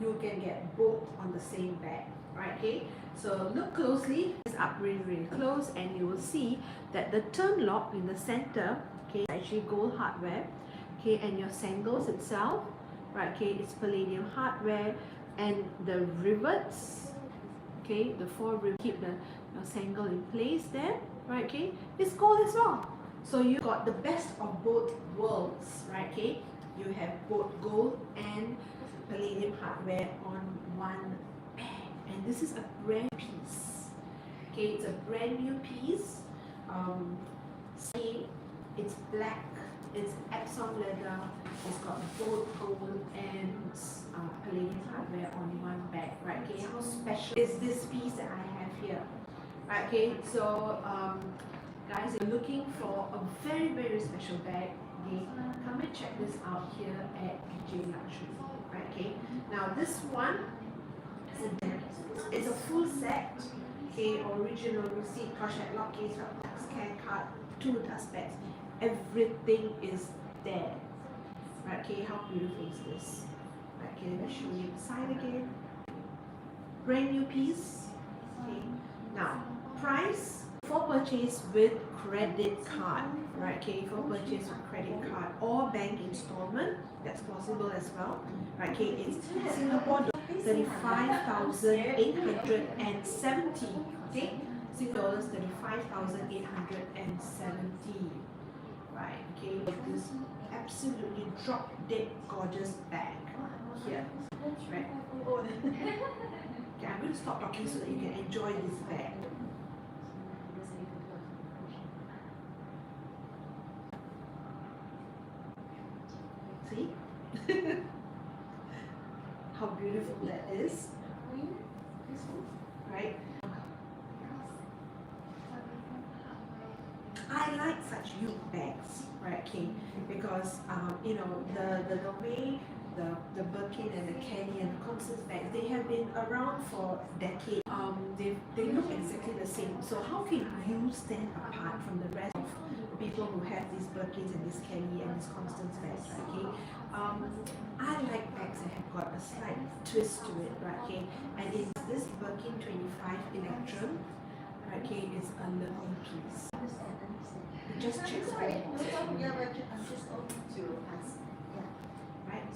you can get both on the same bag, right? Okay, so look closely, it's up really close, and you will see that the turn lock in the center, okay, is actually gold hardware, okay, and your sangles itself, right, okay, it's palladium hardware, and the rivets, okay, the four rivets keep your sangle in place there, right, okay, it's gold as well. So you've got the best of both worlds, right, okay, you have both gold and palladium hardware on one bag, and this is a brand new piece. Okay, it's a brand new piece. See, it's black, it's Epsom leather, it's got both gold and palladium hardware on one bag, right? Okay, how special is this piece that I have here? Right, okay, so guys, if you're looking for a very special bag, okay, come and check this out here at PJ Luxury. Right, okay, now this one is a full set, okay, original receipt, crochet lock case, tax care card, 2 dust bags, everything is there, right? Okay, how beautiful is this? Right, okay, let me show you the side again. Brand new piece. Okay, now price for purchase with credit card, right? Okay, for purchase with credit card or bank installment, that's possible as well, right? Okay, it's Singapore 35,870, okay, Singapore dollars 35,870, right? Okay, with this absolutely drop dead gorgeous bag here, right? Okay, I'm going to stop talking so that you can enjoy this bag. See? How beautiful that is, right? I like such unique bags, right? Okay, because you know, the way the Birkin and the Kelly and the Constance bags, they have been around for decades. They look exactly the same. So how can you stand apart from the rest of people who have these Birkins and this Kelly and this Constance bags, right? Okay, I like bags that have got a slight twist to it, right? Okay, and it's this Birkin 25 Electrum, right? Okay, it's a lovely piece. The just check the Sorry, box. no problem. Yeah, but I'm just open to us. Yeah. Right?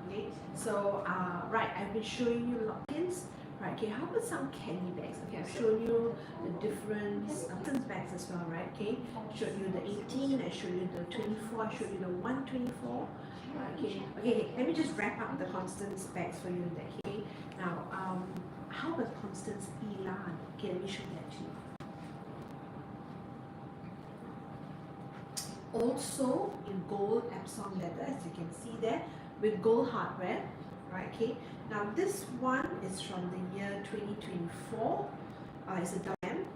Okay. So right, I've been showing you lock-ins. Right, okay, how about some Kelly bags? Okay, I've shown you the different Constance bags as well, right? Okay, showed you the 18, I showed you the 24, I showed you the 124. Okay, let me just wrap up the Constance bags for you in that. Okay, now how about Constance Elan? Okay, let me show that to you. Also in gold Epsom leather, as you can see there, with gold hardware. Right, okay. Now this one is from the year 2024. It's a WM.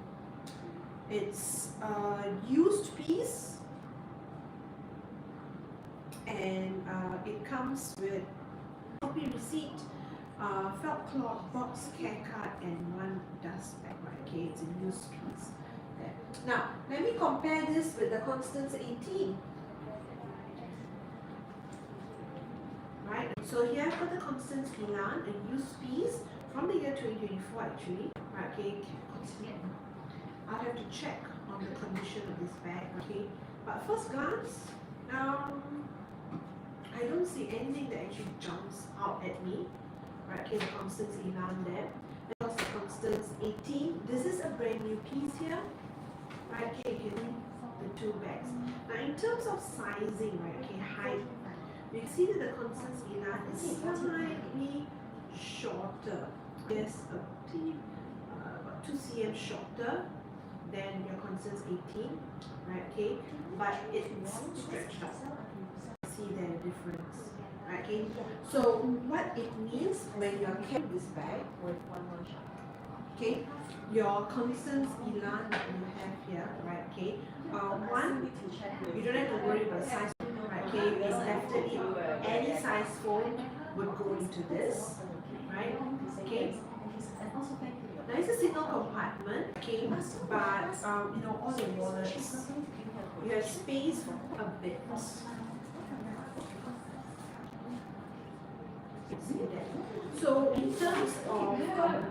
It's a used piece, and it comes with copy receipt, felt cloth, box, care card, and one dust bag. Right, okay. It's a used piece. There. Now let me compare this with the Constance 18. Right, so here I've got the Constance Elan, a used piece from the year 2024 actually. Right, okay, I'll have to check on the condition of this bag, okay. But first glance, I don't see anything that actually jumps out at me. Right, okay, the Constance Elan there. Then the Constance 18. This is a brand new piece here. Right, okay, you can see the two bags. Now in terms of sizing, right, okay, height. You can see that the Constance Elan is slightly shorter. Yes, about 2 cm shorter than your Constance 18, right? Okay, but it's stretched out. See the difference, right? Okay. So what it means when you're carrying this bag, okay, your Constance Elan that you have here, right? Okay, one, you don't have to worry about size. Okay, it's definitely any size phone would go into this, right? Okay. Now it's a single compartment, okay, but you know, all your wallets, you have space for a bit. So in terms of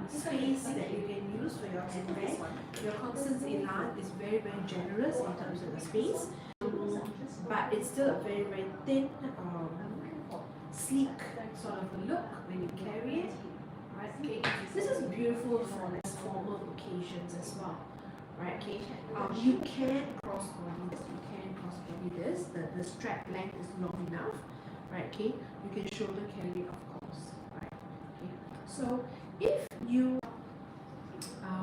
space that you can use for your handbag, your Constance Elan is very, very generous in terms of the space. But it's still a very, very thin, sleek sort of look when you carry it. Right, okay. This is beautiful for less formal occasions as well. Right, okay. You can crossbody this. You can crossbody this. The strap length is long enough. Right, okay. You can shoulder carry, of course. Right, okay. So if you,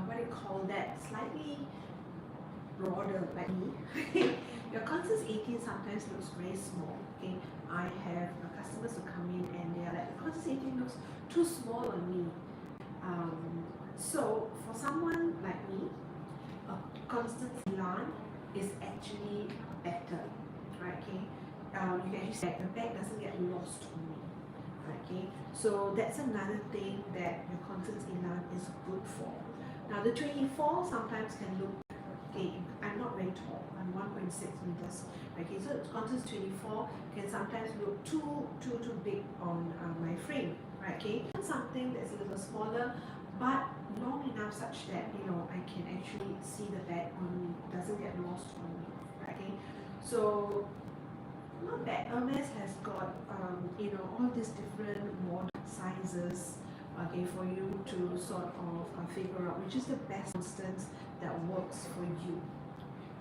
what do you call that? Slightly broader like me. Your Constance 18 sometimes looks very small. Okay, I have customers who come in and they are like, the Constance 18 looks too small on me. So for someone like me, a Constance Elan is actually better. Right? Okay, you can actually say the bag doesn't get lost on me. Right? Okay, so that's another thing that your Constance Elan is good for. Now the 24 sometimes can look. Okay, I'm not very tall. I'm 1.6 meters. Okay, so Constance 24 can sometimes look too big on my frame. Right? Okay, something that's a little smaller, but long enough such that you know I can actually see the bag on me. Doesn't get lost on me. Right? Okay, so not bad. Hermes has got you know all these different model sizes. Okay, for you to sort of figure out which is the best Constance that works for you,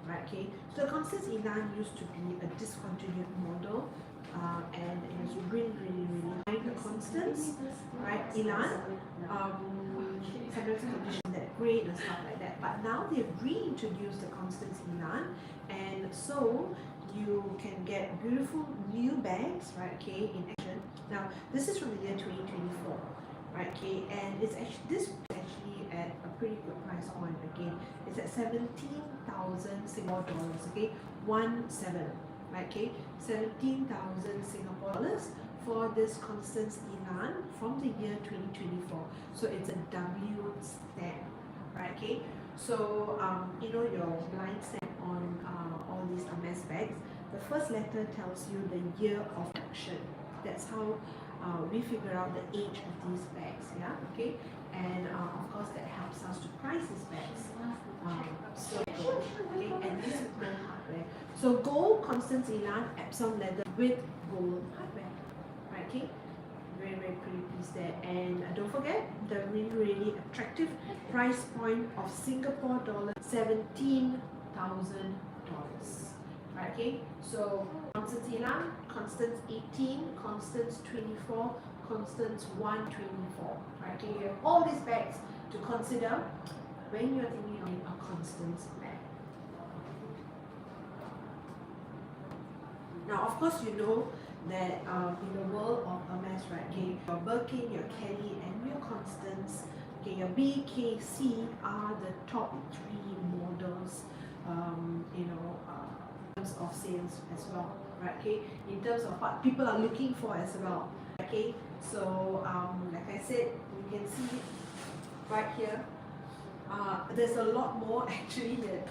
right? Okay, so the Constance Elan used to be a discontinued model, and it was really like the Constance, right? Elan, sometimes conditions that great and stuff like that, but now they've reintroduced the Constance Elan, and so you can get beautiful new bags, right? Okay, in action. Now this is from the year 2024. Right, okay, and it's actually this is actually at a pretty good price point again. It's at 17,000 Singapore dollars, okay, 17, right, okay, 17,000 Singapore dollars for this Constance Elan from the year 2024. So it's a W stamp, right, okay. So you know your blind stamp on all these Hermes bags. The first letter tells you the year of production. That's how we figure out the age of these bags, yeah, okay, and of course that helps us to price these bags. So, okay, and this is gold hardware. hardware. So gold Constance Elan Epsom leather with gold hardware. Right, okay? Very, very pretty piece there. And don't forget the really, really attractive price point of Singapore dollar $17,000. Right, okay? So Constance Elan, Constance 18, Constance 24, Constance 124. Right, okay? You have all these bags to consider when you're thinking of a Constance bag. Now, of course, you know that in the world of Hermes, right, okay, your Birkin, your Kelly, and your Constance, okay, your BKC are the top 3 models, in terms of sales as well, right, okay, in terms of what people are looking for as well, okay. So, like I said, you can see right here, there's a lot more actually that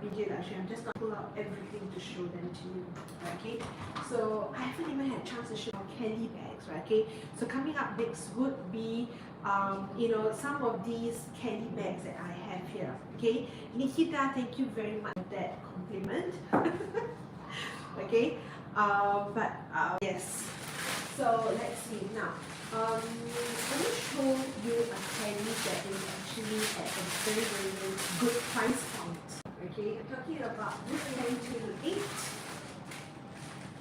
video actually. I'm just gonna pull out everything to show them to you. Okay, so I haven't even had a chance to show Kelly bags, right? Okay, so coming up next would be some of these Kelly bags that I have here. Okay, Nikita, thank you very much for that compliment. Okay, yes. So let's see now. Let me show you a Kelly that is actually at a very, very, very good price point. Okay, I'm talking about this Kelly 28.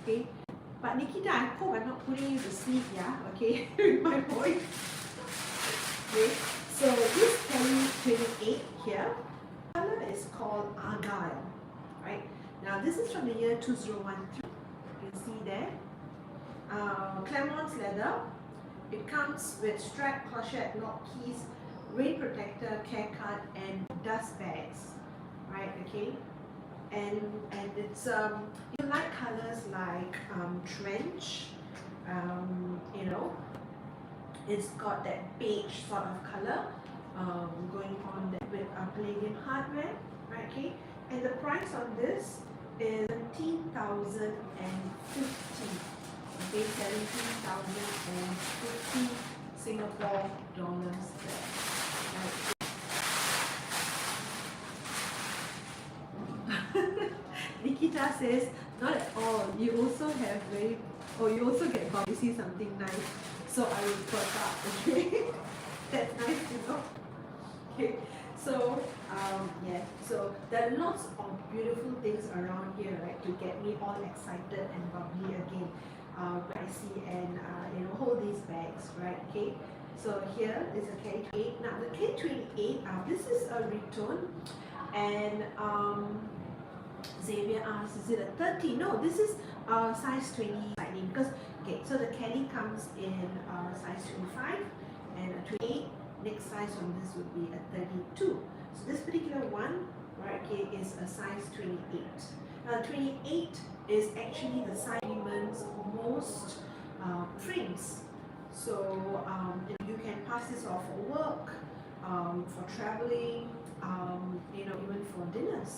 Okay, but Nikita, I hope I'm not putting you to sleep, yeah? Okay, with my voice. Okay, so this Kelly 28 here, the color is called Argyle. Right, now this is from the year 2013. You can see there. Clermont's leather. It comes with strap, clochette, lock keys, rain protector, care card, and dust bags. Right, okay, and it's you like colors like trench, it's got that beige sort of color going on there with palladium hardware, right, okay, and the price on this is 17,050. Okay, 17,050 Singapore dollars there. Right. Nikita says, not at all. You also have you also get you see something nice. So I will put up, okay? That's nice to know. Okay, so yeah, so there are lots of beautiful things around here, right, to get me all excited and bubbly again. I see and hold these bags, right? Okay, so here is a K28. Now the K28, this is a return, and Xavier asks, is it a 30? No, this is size 20 because okay, so the Kelly comes in size 25 and a 28. Next size on this would be a 32. So this particular one, right, okay, is a size 28. 28 is actually the size women's most prints. So you can pass this off for work, for traveling, even for dinners.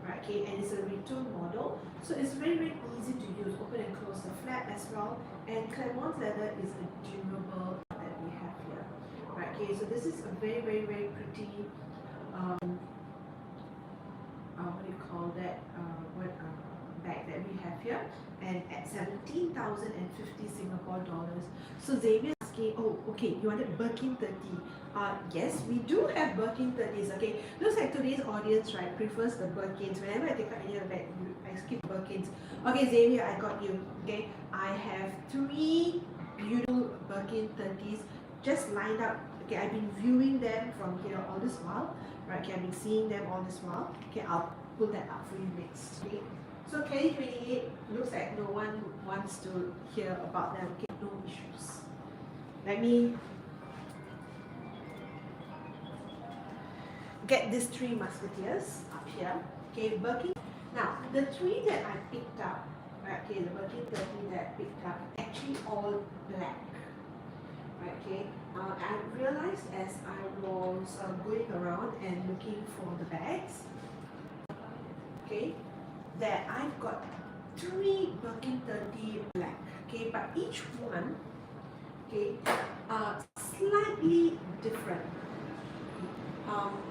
Right, okay, and it's a return model, so it's very, very easy to use. Open and close the flap as well. And Clermont's leather is a durable that we have here. Right, okay, so this is a very, very, very pretty. What do you call that? Bag that we have here, and at 17,050 Singapore dollars. So Xavier is asking, oh, okay, you wanted Birkin 30. Yes, we do have Birkin 30s. Okay, looks like today's audience, right, prefers the Birkins. Whenever I take out any other bag, I skip Birkins. Okay, Xavier, I got you. Okay, I have 3 beautiful Birkin 30s just lined up. Okay, I've been viewing them from here all this while. Right, okay, I've been seeing them all this while. Okay, I'll put that up for you next. Okay. So K28 looks like no one wants to hear about them. Okay, no issues. Let me get these 3 musketeers up here. Okay, Birkin. Now the 3 that I picked up, right, okay, the Birkin 30 that I picked up, actually all black. Right, okay. I realized as I was going around and looking for the bags, okay, that I've got 3 Birkin 30 black, okay, but each one, okay, slightly different.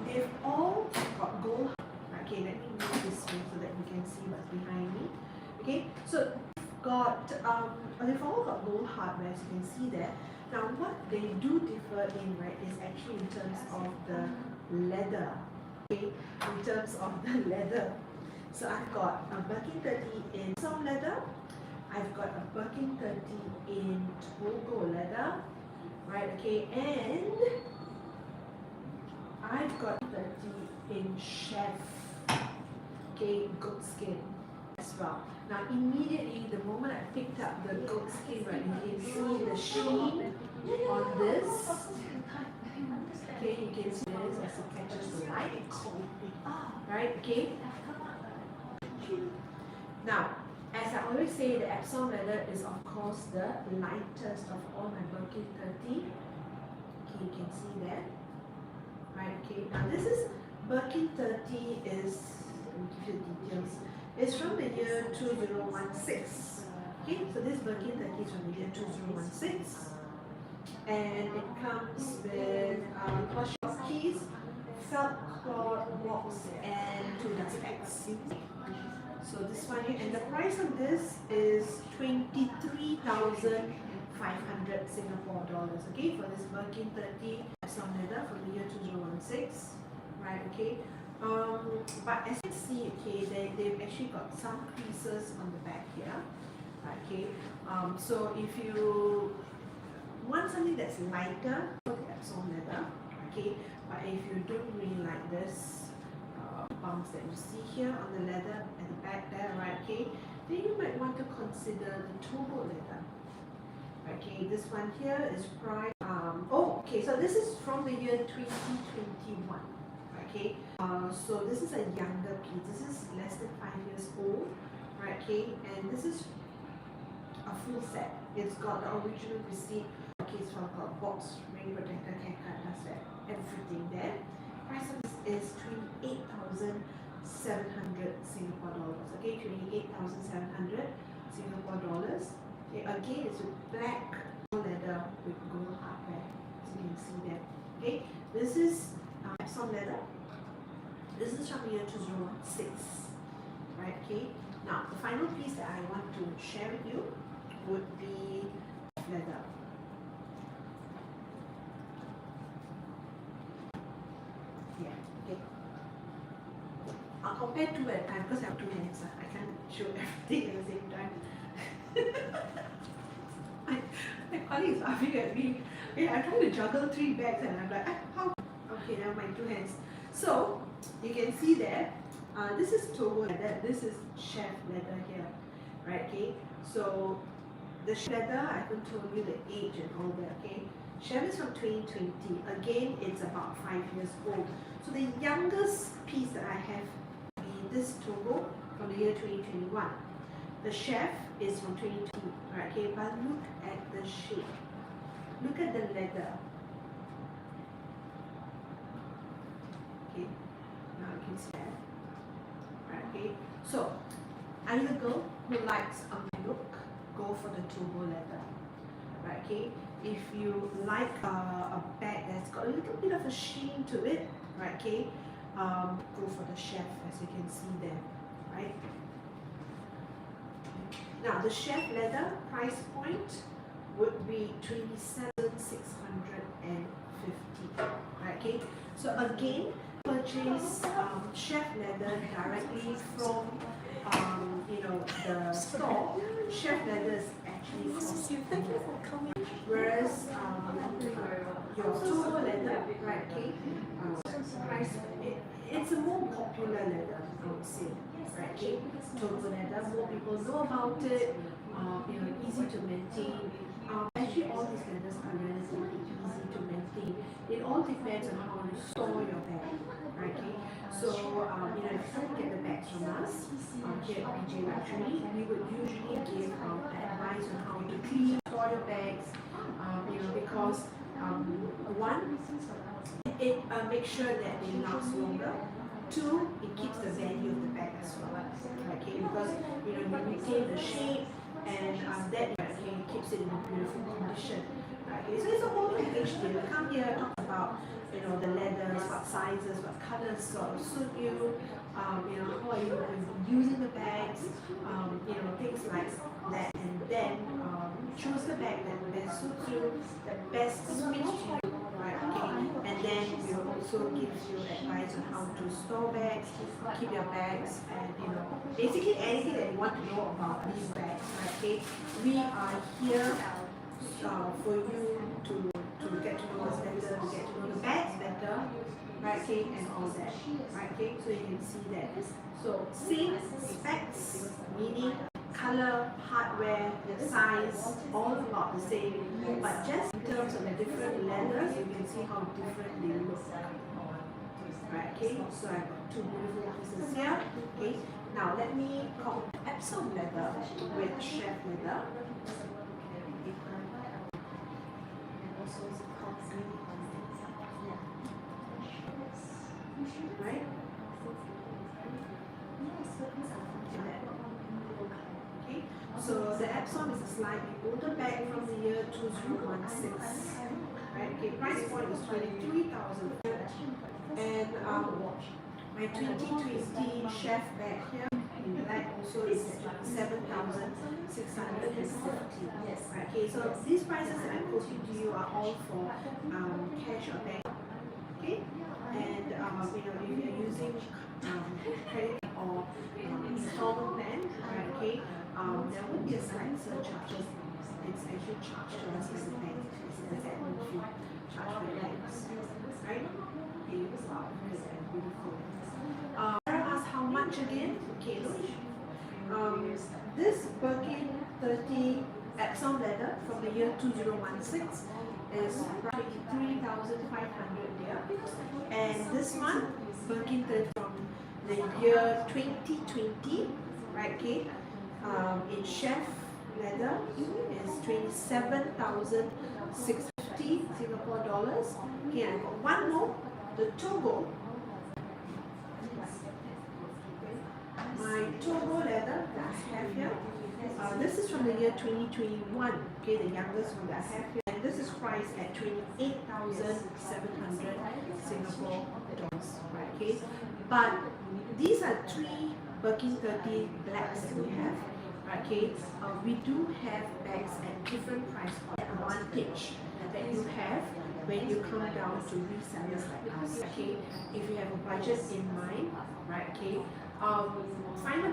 They've all got gold. Okay, let me move this way so that you can So they've all got gold hardware, as you can see there. Now what they do differ in, right, is actually in terms of the leather. Okay, in terms of the leather. So I've got a Birkin 30 in some leather. I've got a Birkin 30 in Togo leather, right? Okay, and I've got 30 in chef, okay, goat skin as well. Now immediately, the moment I picked up the goat skin, right, you can see the sheen on this. Okay, you can see this as it catches the light, right? Okay. Now, as I always say, the Epsom leather is of course the lightest of all my Birkin 30. Okay, you can see that. Right, okay. Now this is Birkin 30 is, let me give you the details. It's from the year 2016. Okay, so this Birkin 30 is from the year 2016. And it comes with cloth keys, felt cloth box, and 2 dust bags. So this one here, and the price of this is 23,500 Singapore dollars, okay, for this Birkin 30 Epsom leather from the year 2016, right, okay. But as you can see, okay, they've actually got some creases on the back here, okay. So if you want something that's lighter for the Epsom leather, okay, but if you don't really like this bumps that you see here on the leather at the back there, right, okay, then you might want to consider the Togo leather. Okay, this one here is priced, okay, so this is from the year 2021, okay, so this is a younger piece, this is less than 5 years old, right, okay, and this is a full set. It's got the original receipt, okay, it's got box, ring protector, haircut, that's that, everything there. Price of this is 28,700 Singapore dollars, okay, 28,700 Singapore dollars. Okay, again, it's with black leather with gold hardware, as you can see there. Okay, this is Epsom leather. This is from the year 2016, right? Okay. Now, the final piece that I want to share with you would be leather. Yeah. Okay. I'll compare two at a time because I have two hands. I can't show everything at the same time. my colleague is laughing at me. Okay, I'm trying to juggle 3 bags and I'm like, how? Okay, now my 2 hands. So you can see there, this is Togo leather, this is chef leather here, right? Okay, so the chef leather, I haven't told you the age and all that. Okay, chef is from 2020. Again, it's about 5 years old. So the youngest piece that I have will be this Togo from the year 2021. The chef is from 2022, right? Okay, but look at the shape. Look at the leather. Okay, now you can see that. Right, okay, so are you a girl who likes a look? Go for the Togo leather. Right, okay. If you like a bag that's got a little bit of a sheen to it, right? Okay, go for the chef, as you can see there, right? Now the chef leather price point would be 27,650. Okay, so again, purchase chef leather directly from the store. Chef leather is actually from whereas your Togo leather, right? Okay, price it's a more popular leather, I would say. Right, okay, Togo leather, more people know about it. Easy to maintain. Actually, all these leathers are relatively easy to maintain. It all depends on how you store your bag, right? Okay, so if you get the bags from us here at PJ Luxury, we would usually give advice on how to clean, store your bags. Because one, it makes sure that they last longer. 2, it keeps the value of the bag as well. Okay, because you retain the shape and that keeps it in a beautiful condition. Okay, so it's a whole package deal. Come here, talk about the leathers, what sizes, what colors sort of suit you. How are you will be using the bags, things like that, and then choose the bag that best suits you, that best speaks to you, right? Okay, and then we'll also give you advice on how to store bags, keep your bags, and basically anything that you want to know about these bags, right? Okay, we are here for you to get to know us better, to get to know the bags better, right? Okay, and all that, right? Okay, so you can see that. So same specs, meaning color, hardware, size, all about the same, but just in terms of the different leathers, you can see how different they look. Right, okay, so I've got two beautiful pieces here. Okay, now let me compare Epsom leather with chef leather. Right? Okay, so the Epsom is a slightly older bag from the year 2016. Right? Okay, price point is 23,000. And my 2020 chef bag here in black also is at 7,650. Right? Okay, so these prices that I'm quoting to you are all for cash or bank. Okay, and if you're using credit or installment plan, right? Okay, there would be a slight surcharge. It's actually charged to us by the bank. It's an admin fee charged by banks, right? Okay, wow, beautiful. Ask how much again? Okay, look. This Birkin 30 Epsom leather from the year 2016 is 23,500 there. And this one, Birkin 30 from the year 2020, right? Okay, in chef leather is 27,650 Singapore dollars. Okay, I've got one more, the Togo. My Togo leather that I have here, this is from the year 2021, okay, the youngest one that I have here, and this is priced at 28,700 Singapore dollars, right? Okay, but these are three Birkin 30 blacks that we have, right? Okay, we do have bags at different price point. Advantage that you have when you come down to resellers like us, okay? If you have a budget in mind, right? Okay, find a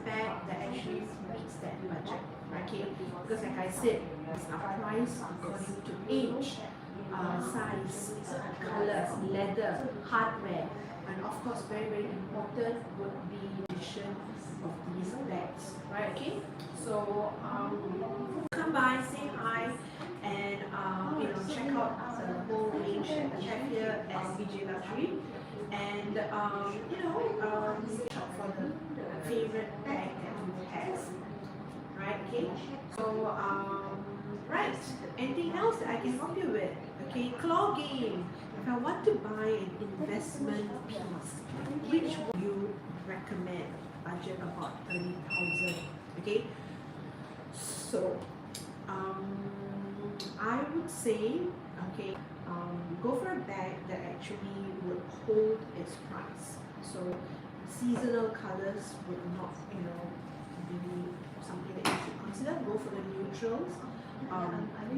bag that actually meets that budget, right? Okay, because like I said, it's a price according to age, size, color, leather, hardware, and of course very very important would be addition of these bags, right? Okay, so come by, say hi, and check out the whole range that we have here at BJ Luxury, and shop for the favorite bag that you have, right? Okay, so right, anything else that I can help you with? Okay, claw game. If I want to buy an investment piece, which would you recommend? Budget about 30,000. Okay, so I would say, okay, go for a bag that actually would hold its price. So seasonal colors would not, be something that you should consider. Go for the neutrals,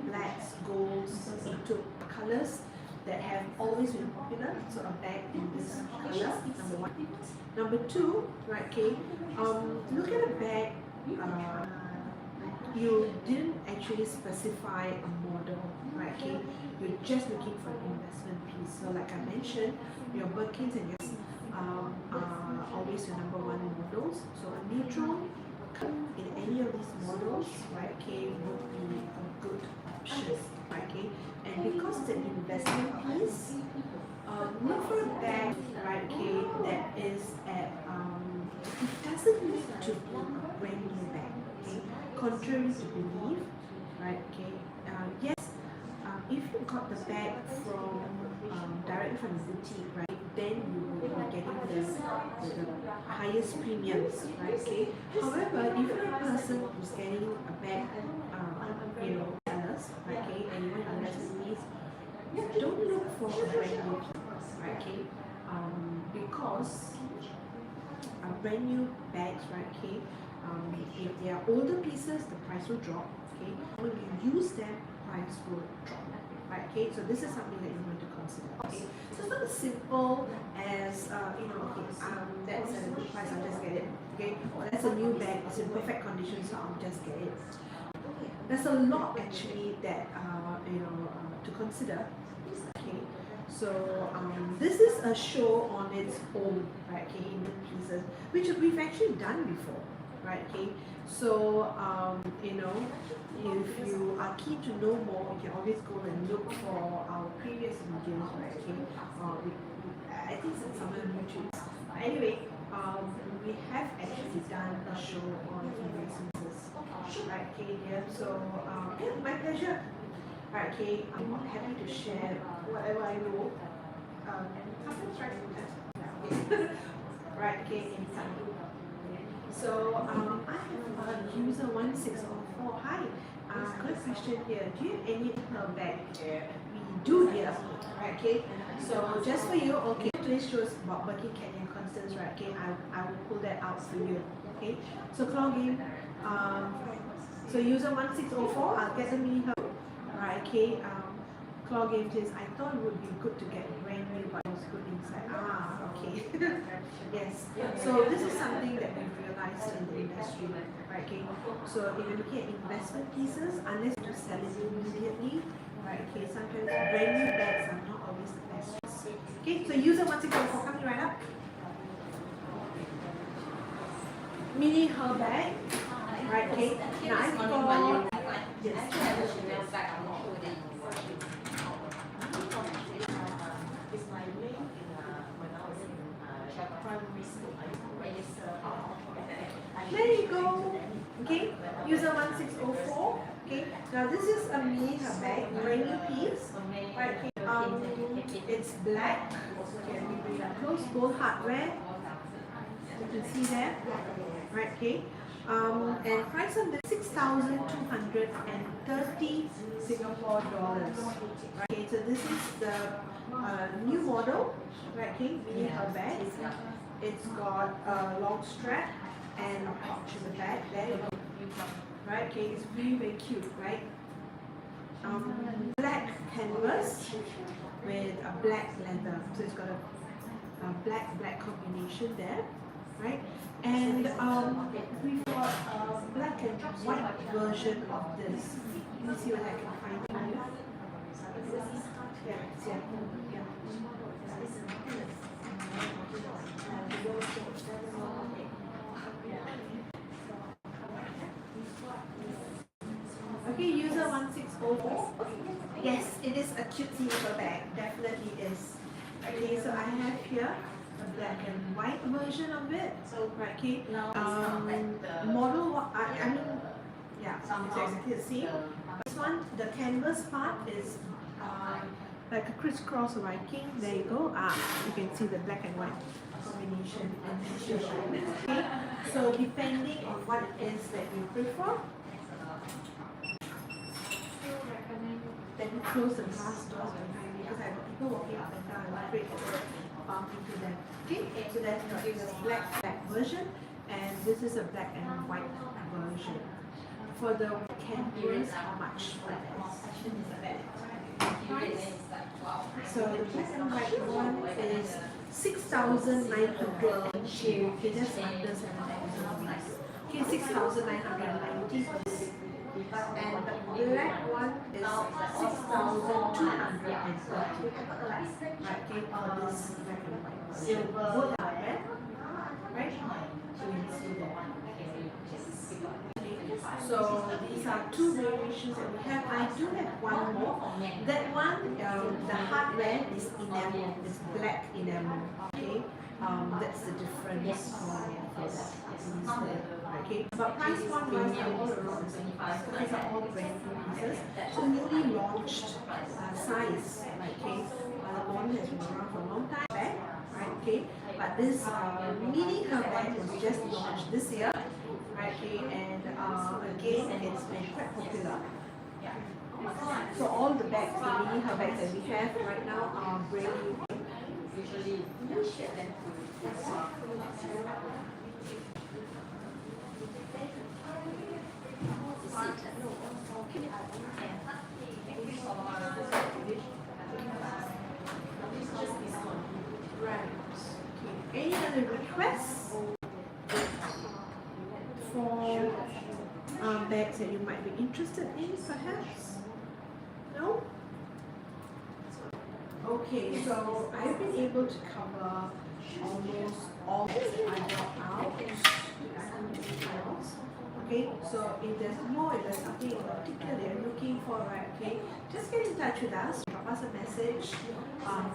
blacks, golds, into colors that have always been popular. So a bag in this color, number one. Number two, right? Okay, look at a bag. You didn't actually specify a model, right? Okay, you're just looking for an investment piece. So like I mentioned, your Birkins and your are always your number one models. So a neutral in any of these models, right? Okay, would be a good option, right? Okay, and because it's an investment piece, look for a bag, right? Okay, that is at it doesn't need to be a brand new bag. Okay, contrary to belief, right? Okay, yes, if you got the bag from directly from the boutique, right, then you will be getting the highest premiums, right? Okay, however, if you're a person who's getting a bag, sellers, right? Okay, and you want to invest in these, don't look for a brand new piece, right? Okay, because brand new bags, right? Okay, if they are older pieces, the price will drop. Okay, when you use them, price will drop. Right? Okay, so this is something that you want to consider. Okay, so it's not as simple as okay, that's a good price, I'll just get it. Okay, or that's a new bag, it's in perfect condition, so I'll just get it. There's a lot actually that to consider. Okay, so this is a show on its own, right? Okay, in pieces, which we've actually done before, right? Okay, so if you are keen to know more, you can always go and look for our previous videos, right? Okay, I think it's somewhere on YouTube. Anyway, we have actually done a show on female pieces, right? Okay, yeah. So yeah, my pleasure. Right, okay, I'm happy to share whatever I know. Constance, right? Yeah. Right, okay, anytime. So I have user 1604. Hi, good question here. Do you have any bag? We do here. Right, okay. So just for you, okay. Today's show is about Birkin, Kelly, and Constance. Right, okay. I will pull that out for you. Okay. So claw game. So user 1604. I'll get the mini her. Right, okay. Claw game says, I thought it would be good to get brand new, but it was good inside. Okay. Yes. So this is something that we've realized in the industry, right? Okay. So if you're looking at investment pieces, unless you sell it immediately, right? Okay. Sometimes brand new bags are not always the best. Okay. So user 1604, coming right up. Mini her bag. Right. Okay. Now I thought. Yes. There you go. Okay, user 1604. Okay, now this is a mini her bag, brand new piece. Right, okay. It's black. Okay, let me bring it close. Gold hardware. You can see there. Right, okay. And price of the 6,230 Singapore dollars. Right, okay, so this is the new model. Right, okay, mini her bag. It's got a long strap and a pouch in the back. There you go. Right, okay, it's really, very cute, right? Black canvas with a black leather. So it's got a black combination there, right? And we've got a black and white version of this. Let me see what I can find for you. Yeah. Okay, user 1604. Yes, it is a cutesy little bag. Definitely is. Okay, so I have here a black and white version of it. So, right, okay. Model, yeah, it's exactly the same. This one, the canvas part is like a crisscross writing. There you go. You can see the black and white combination. Okay, so depending on what it is that you prefer, then you close the glass doors behind me because I got people walking up and down. I'm afraid that they'll bump into them. Okay, so that's the black version, and this is a black and white version. For the canvas, how much for that? So the black and white one is 6,902. Okay, that's under 7,000 rupees. Okay, 6,990 for this. And the black one is 6,230. Right, okay, for this black and white. Silver, both are red. Right? So you can see that. So these are two variations that we have. I do have one more. That one, the hardware is enamel, it's black enamel. Okay, that's the difference for that. Okay, but price point wise, are all around the same price. These are all brand new pieces. So newly launched size. Okay, the model has been around for a long time. Right? Okay, but this mini her bag was just launched this year. Right, okay, and again, it's been quite popular. So all the bags, the mini her bags that we have right now are brand new. Right. Okay. Any other requests for bags that you might be interested in, perhaps? No? Okay, so I've been able to cover almost all that I brought out. Okay, so if there's more, if there's something in particular that you're looking for, right, okay, just get in touch with us, drop us a message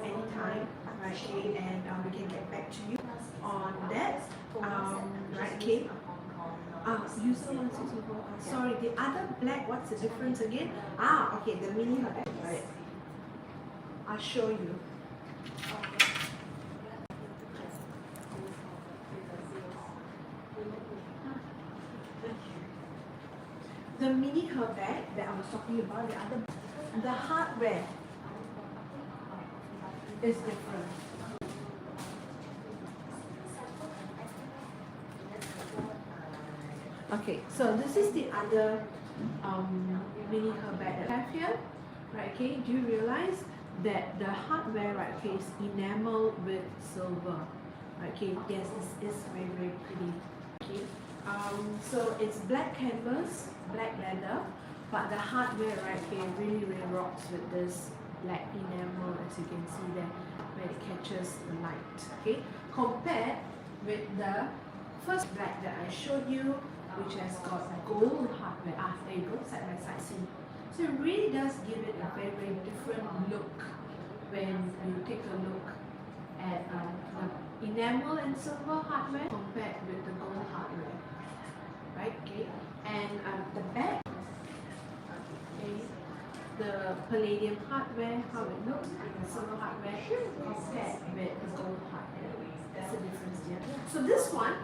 anytime, right, okay, and we can get back to you on that, right, okay. User 164, sorry, the other black, what's the difference again? Okay, the mini black, right. I'll show you. The mini her bag that I was talking about, the hardware is different. Okay, so this is the other mini her bag that I have here, right? Okay, do you realize that the hardware, right, okay, is enamel with silver, right? Okay, yes, this is very, very pretty. Okay, so it's black canvas, black leather, but the hardware, right, okay, really, really rocks with this black enamel, as you can see there, where it catches the light. Okay, compared with the first black that I showed you, which has got gold hardware. There you go, side by side, see. So it really does give it a very, very different look when you take a look at the enamel and silver hardware compared with the gold hardware, right? Okay, and the back, okay, the palladium hardware, how it looks, and the silver hardware compared with the gold hardware. That's the difference there. So this one,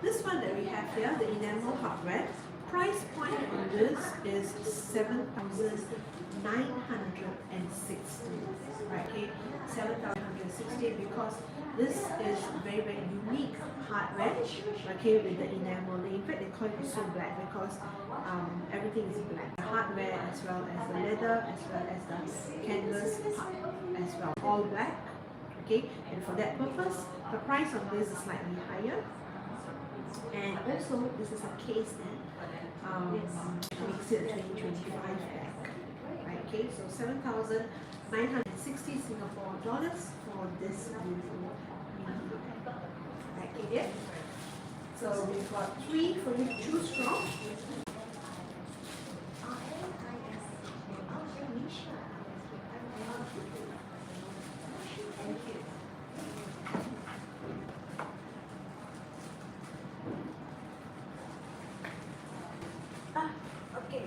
this one that we have here, the enamel hardware, price point on this is 7,960, right? Okay, 7,960, because this is very, very unique hardware, okay, with the enamel. In fact, they call it so black because everything is black. The hardware as well as the leather, as well as the canvas part as well, all black. Okay, and for that purpose, the price of this is slightly higher. And also, this is a case that makes it a 2025 bag. Right, okay, so 7,960 Singapore dollars for this beautiful mini bag. Right, okay, yeah. So we've got 3 for you to choose from. Okay.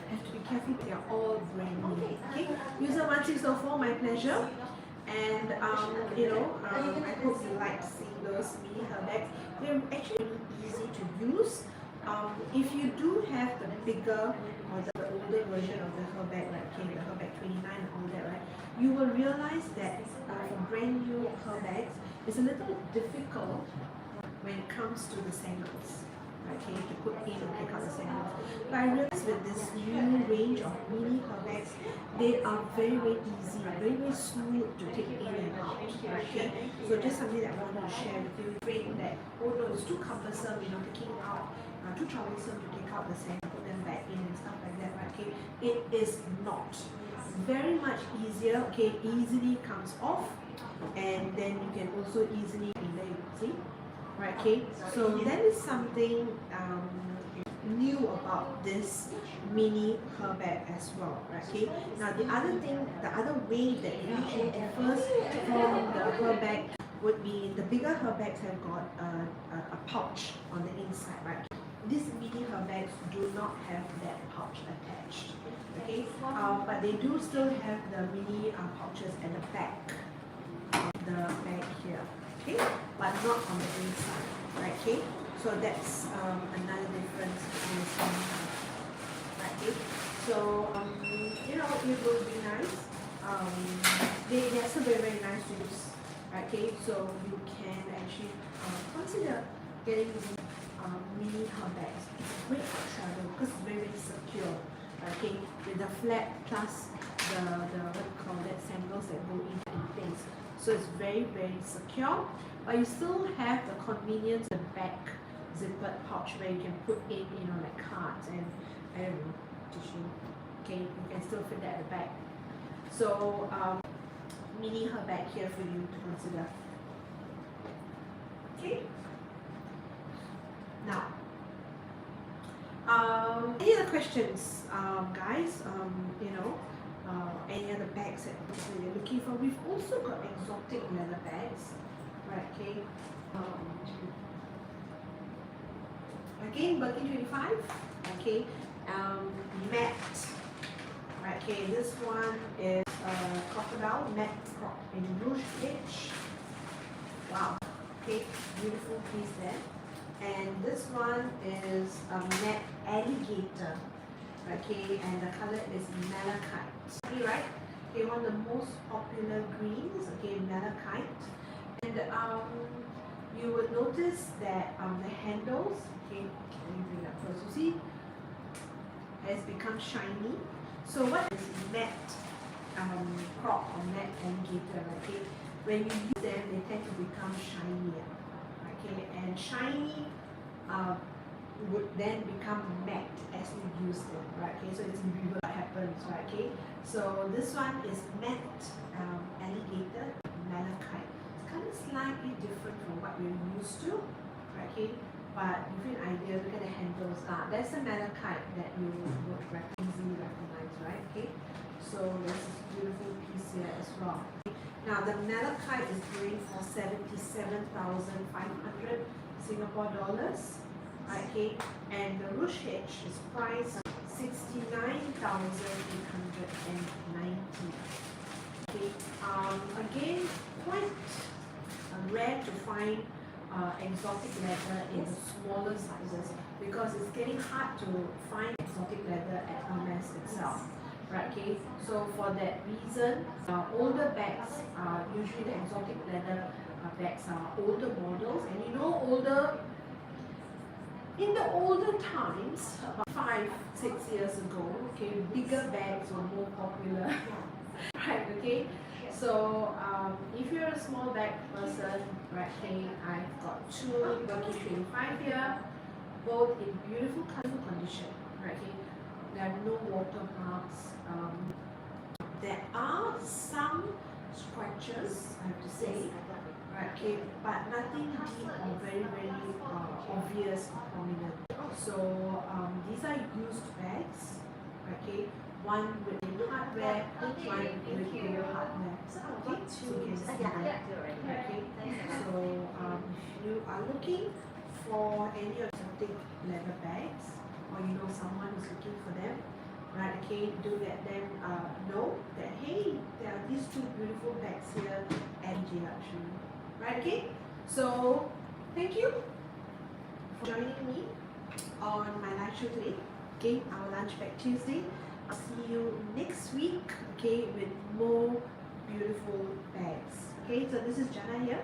Have to be careful, they are all brand new. Okay, user 1604, my pleasure. And I hope you like seeing those mini her bags. They're actually really easy to use. If you do have the bigger or the older version of the her bag, like okay, the her bag 29 and all that, right, you will realize that for brand new her bags, it's a little difficult when it comes to the sangles. Okay, to put in and take out the sangles. But I realized with this new range of mini her bags, they are very, very easy, very, very smooth to take in and out. Okay, so just something that I wanted to share with you. Afraid that, oh no, it's too cumbersome, taking out, too troublesome to take out the sangles, put them back in and stuff like that. Right? Okay, it is not. Very much easier. Okay, easily comes off, and then you can also easily in there. See. Right, okay, so that is something new about this mini her bag as well, right, okay. Now the other way that it actually differs from the her bag would be the bigger her bags have got a pouch on the inside, right. These mini her bags do not have that pouch attached, okay, but they do still have the mini pouches at the back of the bag here. Okay, but not on the inside, right? Okay, so that's another difference. Right? Okay, so it will be nice um, they are still very, very nice to use. Okay, so you can actually consider getting mini handbags. It's great for travel because it's very, very secure. Okay, with the flap plus the what you call that, sandals that go in place. So it's very, very secure, but you still have the convenience of the back zippered pouch where you can put in, like cards and I don't know, tissue. Okay, you can still fit that at the back. So mini her bag here for you to consider. Okay. Now, any other questions, guys? Any other bags that you're looking for? We've also got exotic leather bags, right? Okay. Again, Birkin 25. Okay. Matte. Right. Okay. This one is crocodile matte crop in Rouge Edge. Wow. Okay. Beautiful piece there. And this one is a matte alligator. Okay, and the color is malachite. Right? Okay, one of the most popular greens. Okay, malachite. And you will notice that the handles. Okay, let me bring it up close. You see, has become shiny. So what is matte crop or matte alligator? Okay, when you use them, they tend to become shinier. Okay, and shiny would then become matte as you use them, right? Okay, so it's reverse what happens, right? Okay, so this one is matte alligator malachite. It's kind of slightly different from what we're used to, right? Okay, but give you an idea. Look at the handles. That's the malachite that you would easily recognize, right? Okay, so there's this beautiful piece here as well. Now the malachite is going for 77,500 Singapore dollars. Okay, and the Rouge Edge is priced 69,890. Okay, again, quite rare to find exotic leather in the smaller sizes because it's getting hard to find exotic leather at Hermes itself. Right, okay, so for that reason, older bags, usually the exotic leather bags are older models, and in the older times, about 5-6 years ago, okay, bigger bags were more popular. Right, okay, so if you're a small bag person, right, okay, I've got two Birkin 25 here, both in beautiful color condition, right, okay. There are no watermarks. There are some scratches, I have to say, right, okay, but nothing deep or very, very obvious or prominent. So these are used bags, okay, one with hardware, one with no hardware. Okay, so you can see that. Okay, so if you are looking for any exotic leather bags, or someone who's looking for them, right, okay, do let them know that, hey, there are these two beautiful bags here at J Luxury, right, okay. So thank you for joining me on my live show today, okay, our Lunch Bag Tuesday. I'll see you next week, okay, with more beautiful bags. Okay, so this is Jana here.